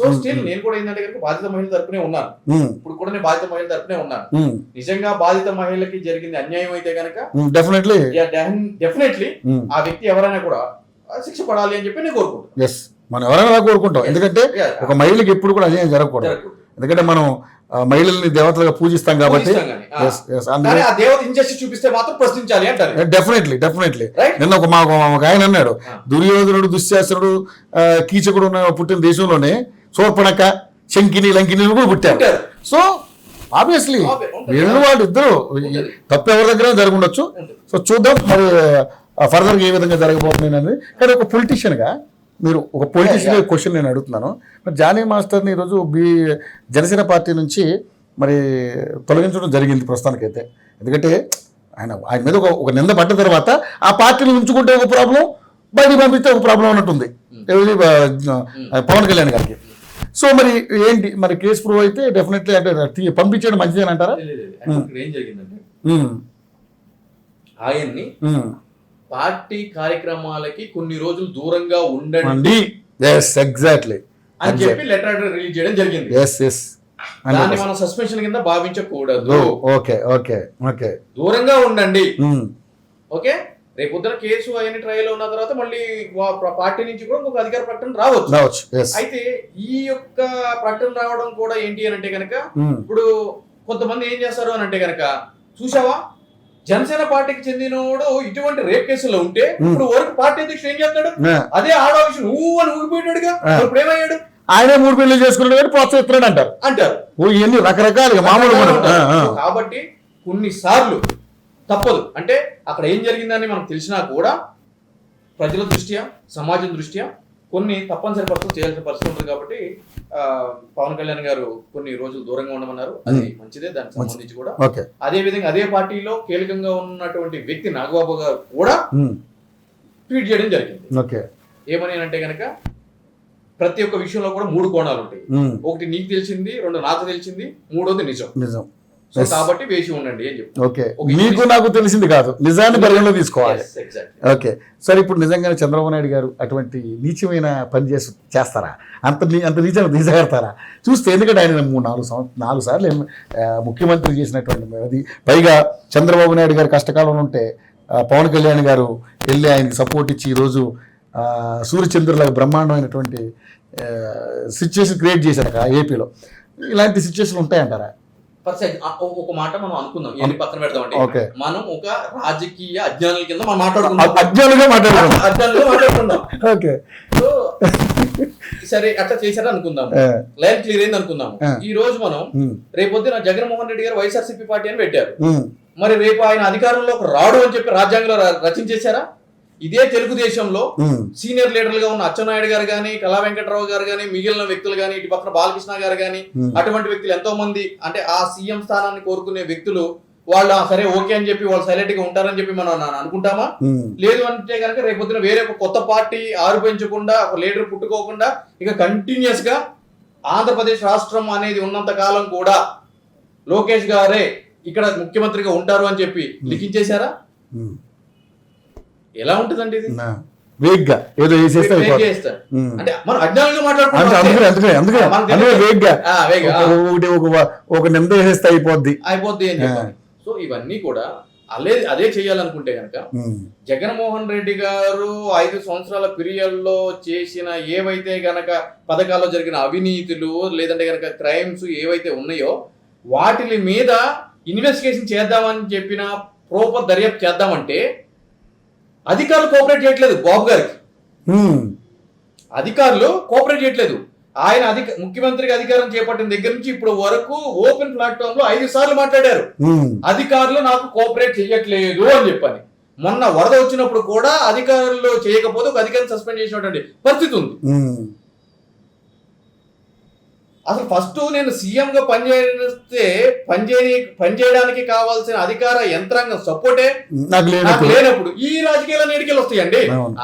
సో స్టిల్ నేను కూడా ఏంటంటే కనుక బాధిత మహిళ తరపునే ఉన్నాను. ఇప్పుడు కూడా నేను బాధిత మహిళ తరపునే ఉన్నాను. నిజంగా బాధిత మహిళకి జరిగింది అన్యాయం అయితే కనుక డెఫినెట్లీ ఆ వ్యక్తి ఎవరైనా కూడా శిక్ష పడాలి అని చెప్పి నేను కోరుకుంటాను. మనం ఎవరైనా కోరుకుంటాం, ఎందుకంటే ఒక మహిళకి ఎప్పుడు కూడా అన్యాయం జరగకూడదు. ఎందుకంటే మనం మహిళల్ని దేవతలుగా పూజిస్తాం కాబట్టి. డెఫినెట్లీ నిన్న ఒక ఆయన అన్నాడు, దుర్యోధనుడు దుశ్శాసనుడు కీచకుడు పుట్టిన దేశంలోనే శూర్పణఖ శంకిని లంకిని కూడా పుట్టారు. సో ఆబ్వియస్లీ వాళ్ళు ఇద్దరు తప్పు ఎవరి దగ్గర జరగundొచ్చు. సో చూద్దాం మరి ఫర్దర్ గా ఏ విధంగా జరగబోతుంది అనేది. కానీ ఒక పొలిటీషియన్ గా మీరు ఒక పొలిటీషియన్ క్వశ్చన్ నేను అడుగుతున్నాను. మరి జానీ మాస్టర్ని ఈరోజు జనసేన పార్టీ నుంచి మరి తొలగించడం జరిగింది ప్రస్తుతానికైతే. ఎందుకంటే ఆయన మీద ఒక నింద పడ్డ తర్వాత ఆ పార్టీని ఉంచుకుంటే ఒక ప్రాబ్లం, బయటికి పంపిస్తే ఒక ప్రాబ్లం అన్నట్టుంది పవన్ కళ్యాణ్ గారికి. సో మరి ఏంటి, మరి కేసు ప్రూవ్ అయితే డెఫినెట్లీ అంటే పంపించడం మంచిదని అంటారా? ఏం జరిగిందంటే ఆయన్ని పార్టీ కార్యక్రమాలకి కొన్ని రోజులు దూరంగా ఉండండి ఎగ్జాక్ట్లీ అని చెప్పి లెటర్ రిలీజ్ చేయడం జరిగింది. దాన్ని మనం సస్పెన్షన్ కింద భావించకూడదు. దూరంగా ఉండండి. ఓకే, రేపు పొద్దున కేసు అయిన ట్రయల్ ఉన్న తర్వాత మళ్ళీ పార్టీ నుంచి కూడా ఇంకొక అధికార ప్రకటన రావచ్చు. అయితే ఈ యొక్క ప్రకటన రావడం కూడా ఏంటి అని అంటే కనుక, ఇప్పుడు కొంతమంది ఏం చేస్తారు అని అంటే కనుక, చూసావా జనసేన పార్టీకి చెందినోడు ఇటువంటి రేప్ కేసులో ఉంటే ఇప్పుడు వరకు పార్టీ అధ్యక్షుడు ఏం చేస్తాడు, అదే ఆడవిషయం అని ఊగిపోయాడుగా. ఇప్పుడు ఏమయ్యాడు, ఆయనే 3 పెళ్లి చేసుకున్నాడు ప్రోత్సహిస్తున్నాడు అంటారు. ఇవన్నీ రకరకాలుగా మామూలు. కాబట్టి కొన్నిసార్లు తప్పదు. అంటే అక్కడ ఏం జరిగిందని మనకు తెలిసినా కూడా ప్రజల దృష్ట్యా, సమాజం దృష్ట్యా కొన్ని తప్పనిసరి పరిస్థితులు చేయాల్సిన పరిస్థితి ఉంటుంది. కాబట్టి పవన్ కళ్యాణ్ గారు కొన్ని రోజులు దూరంగా ఉండమన్నారు. అది మంచిదే. దానికి సంబంధించి కూడా అదే విధంగా అదే పార్టీలో కీలకంగా ఉన్నటువంటి వ్యక్తి నాగబాబు గారు కూడా ట్వీట్ చేయడం జరిగింది. ఓకే. ఏమని అంటే కనుక ప్రతి ఒక్క విషయంలో కూడా 3 కోణాలు ఉంటాయి. ఒకటి నీకు తెలిసింది, 2 నాకు తెలిసింది, 3వది నిజం. సో కాబట్టి వేసి ఉండండి అని చెప్పి. ఓకే, మీకు నాకు తెలిసింది కాదు, నిజాన్ని పరిగణలో తీసుకోవాలి. ఓకే, సరే ఇప్పుడు నిజంగానే చంద్రబాబు నాయుడు గారు అటువంటి నీచమైన పని చేస్తారా? అంత నీచంగా దిగజారుతారా చూస్తే? ఎందుకంటే ఆయన 4 సార్లు ముఖ్యమంత్రి చేసినటువంటి అది, పైగా చంద్రబాబు నాయుడు గారు కష్టకాలంలో ఉంటే పవన్ కళ్యాణ్ గారు వెళ్ళి ఆయనకి సపోర్ట్ ఇచ్చి ఈరోజు సూర్యచంద్రుల బ్రహ్మాండమైనటువంటి సిచ్యువేషన్ క్రియేట్ చేశారు ఏపీలో. ఇలాంటి సిచ్యువేషన్ ఉంటాయంటారా? ఒక మాట మనం అనుకుందాం, ఎన్ని పక్కన పెడదామండి. మనం ఒక రాజకీయ అజ్ఞానుల కింద మనం మాట్లాడుకుందాం. ఓకే, సో సరే అట్లా చేశారు అనుకుందాం, లైన్ క్లియర్ అయింది అనుకుందాం. ఈ రోజు మనం రేపొద్దున జగన్మోహన్ రెడ్డి గారు వైఎస్ఆర్సీపీ పార్టీ అని పెట్టారు. మరి రేపు ఆయన అధికారంలోకి రాడు అని చెప్పి రాజ్యాంగంలో రచించేశారా? ఇదే తెలుగుదేశంలో సీనియర్ లీడర్లుగా ఉన్న అచ్చెన్నాయుడు గారు కానీ, కళా వెంకటరావు గారు కానీ, మిగిలిన వ్యక్తులు కానీ, ఇటు పక్కన బాలకృష్ణ గారు కానీ, అటువంటి వ్యక్తులు ఎంతో మంది, అంటే ఆ సీఎం స్థానాన్ని కోరుకునే వ్యక్తులు వాళ్ళు సరే ఓకే అని చెప్పి వాళ్ళు సైలెంట్ గా ఉంటారని చెప్పి మనం అనుకుంటామా? లేదు అంటే కనుక రేపొద్దున వేరే ఒక కొత్త పార్టీ ఆరుపెంచకుండా, ఒక లీడర్ పుట్టుకోకుండా ఇక కంటిన్యూస్ గా ఆంధ్రప్రదేశ్ రాష్ట్రం అనేది ఉన్నంత కాలం కూడా లోకేష్ గారే ఇక్కడ ముఖ్యమంత్రిగా ఉంటారు అని చెప్పి లిఖించేశారా? ఎలా ఉంటుందండి ఇది? వేగ్గా ఏదో అంటే మనం అజ్ఞానంగా మాట్లాడుకుంటాం, ఒక నింద వేసేస్తే అయిపోద్ది అని చెప్పాలి. సో ఇవన్నీ కూడా అదే చేయాలనుకుంటే కనుక జగన్మోహన్ రెడ్డి గారు 5 సంవత్సరాల పీరియడ్ లో చేసిన ఏవైతే గనక పథకాల్లో జరిగిన అవినీతులు, లేదంటే గనక క్రైమ్స్ ఏవైతే ఉన్నాయో వాటి మీద ఇన్వెస్టిగేషన్ చేద్దామని చెప్పిన ప్రోపర్ దర్యాప్తు చేద్దామంటే అధికారులు కోఆపరేట్ చేయట్లేదు. బాబు గారికి అధికారులు కోఆపరేట్ చేయట్లేదు. ఆయన ముఖ్యమంత్రిగా అధికారం చేపట్టిన దగ్గర నుంచి ఇప్పుడు వరకు ఓపెన్ ప్లాట్ఫామ్ లో 5 సార్లు మాట్లాడారు, అధికారులు నాకు కోఆపరేట్ చేయట్లేదు అని చెప్పని. మొన్న వరద వచ్చినప్పుడు కూడా అధికారులు చేయకపోతే ఒక అధికారిని సస్పెండ్ చేసినటువంటి పరిస్థితి ఉంది. అసలు ఫస్ట్ నేను సీఎం గా పనిచేయడానికి కావాల్సిన అధికార యంత్రాంగం సపోర్టే నాకు లేనప్పుడు ఈ రాజకీయాల నేడికెళ్ళి వస్తాయండి.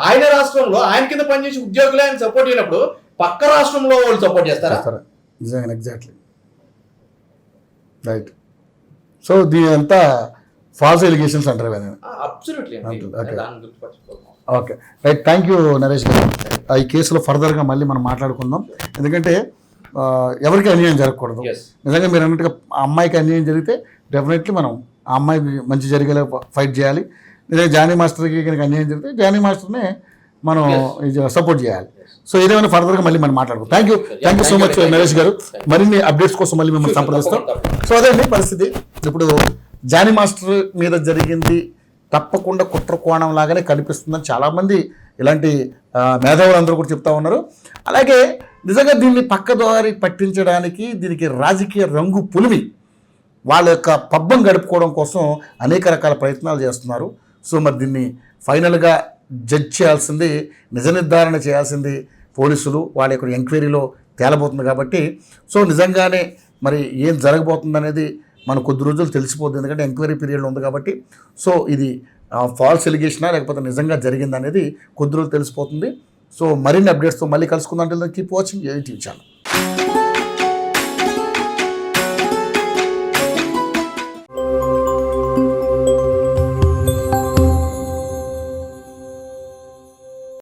ఆయన రాష్ట్రంలో ఆయన కింద పనిచేసే ఉద్యోగులు ఆయన సపోర్ట్ చేయనప్పుడు పక్క రాష్ట్రంలో వాళ్ళు సపోర్ట్ చేస్తారా? Exactly right. సో దీని అంతా ఫాల్స్ ఎలిగేషన్స్ అంటారు. Okay right, thank you Naresh గారు. ఈ కేసులో ఫర్దర్గా మళ్ళీ మనం మాట్లాడుకుందాం, ఎందుకంటే ఎవరికి అన్యాయం జరగకూడదు. నిజంగా మీరు అన్నట్టుగా ఆ అమ్మాయికి అన్యాయం జరిగితే డెఫినెట్లీ మనం ఆ అమ్మాయికి మంచి జరిగేలా ఫైట్ చేయాలి. నిజంగా జానీ మాస్టర్కి కనుక అన్యాయం జరిగితే జానీ మాస్టర్నే మనం సపోర్ట్ చేయాలి. సో ఏదేమైనా ఫర్దర్గా మళ్ళీ మనం మాట్లాడుకుంటాం. Thank you so much Naresh గారు. మరిన్ని అప్డేట్స్ కోసం మళ్ళీ మిమ్మల్ని సంప్రదిస్తాం. సో అదే అండి పరిస్థితి. ఇప్పుడు జానీ మాస్టర్ మీద జరిగింది తప్పకుండా కుట్ర కోణం లాగానే కనిపిస్తుందని చాలామంది ఇలాంటి మేధావులందరూ కూడా చెప్తా ఉన్నారు. అలాగే నిజంగా దీన్ని పక్కదారి పట్టించడానికి, దీనికి రాజకీయ రంగు పులిమి వాళ్ళ యొక్క పబ్బం గడుపుకోవడం కోసం అనేక రకాల ప్రయత్నాలు చేస్తున్నారు. సో మరి దీన్ని ఫైనల్గా జడ్జ్ చేయాల్సింది, నిజ నిర్ధారణ చేయాల్సింది పోలీసులు. వాళ్ళ యొక్క ఎంక్వైరీలో తేలబోతుంది కాబట్టి సో నిజంగానే మరి ఏం జరగబోతుంది అనేది మనకు కొద్ది రోజులు తెలిసిపోతుంది, ఎందుకంటే ఎంక్వైరీ పీరియడ్లో ఉంది కాబట్టి. సో ఇది ఫాల్స్ ఎలిగేషనా లేకపోతే నిజంగా జరిగిందనేది కొద్ది రోజులు తెలిసిపోతుంది. సో మరిన్ని అప్డేట్స్తో మళ్ళీ కలుసుకుందాం. Keep watching AITV channel.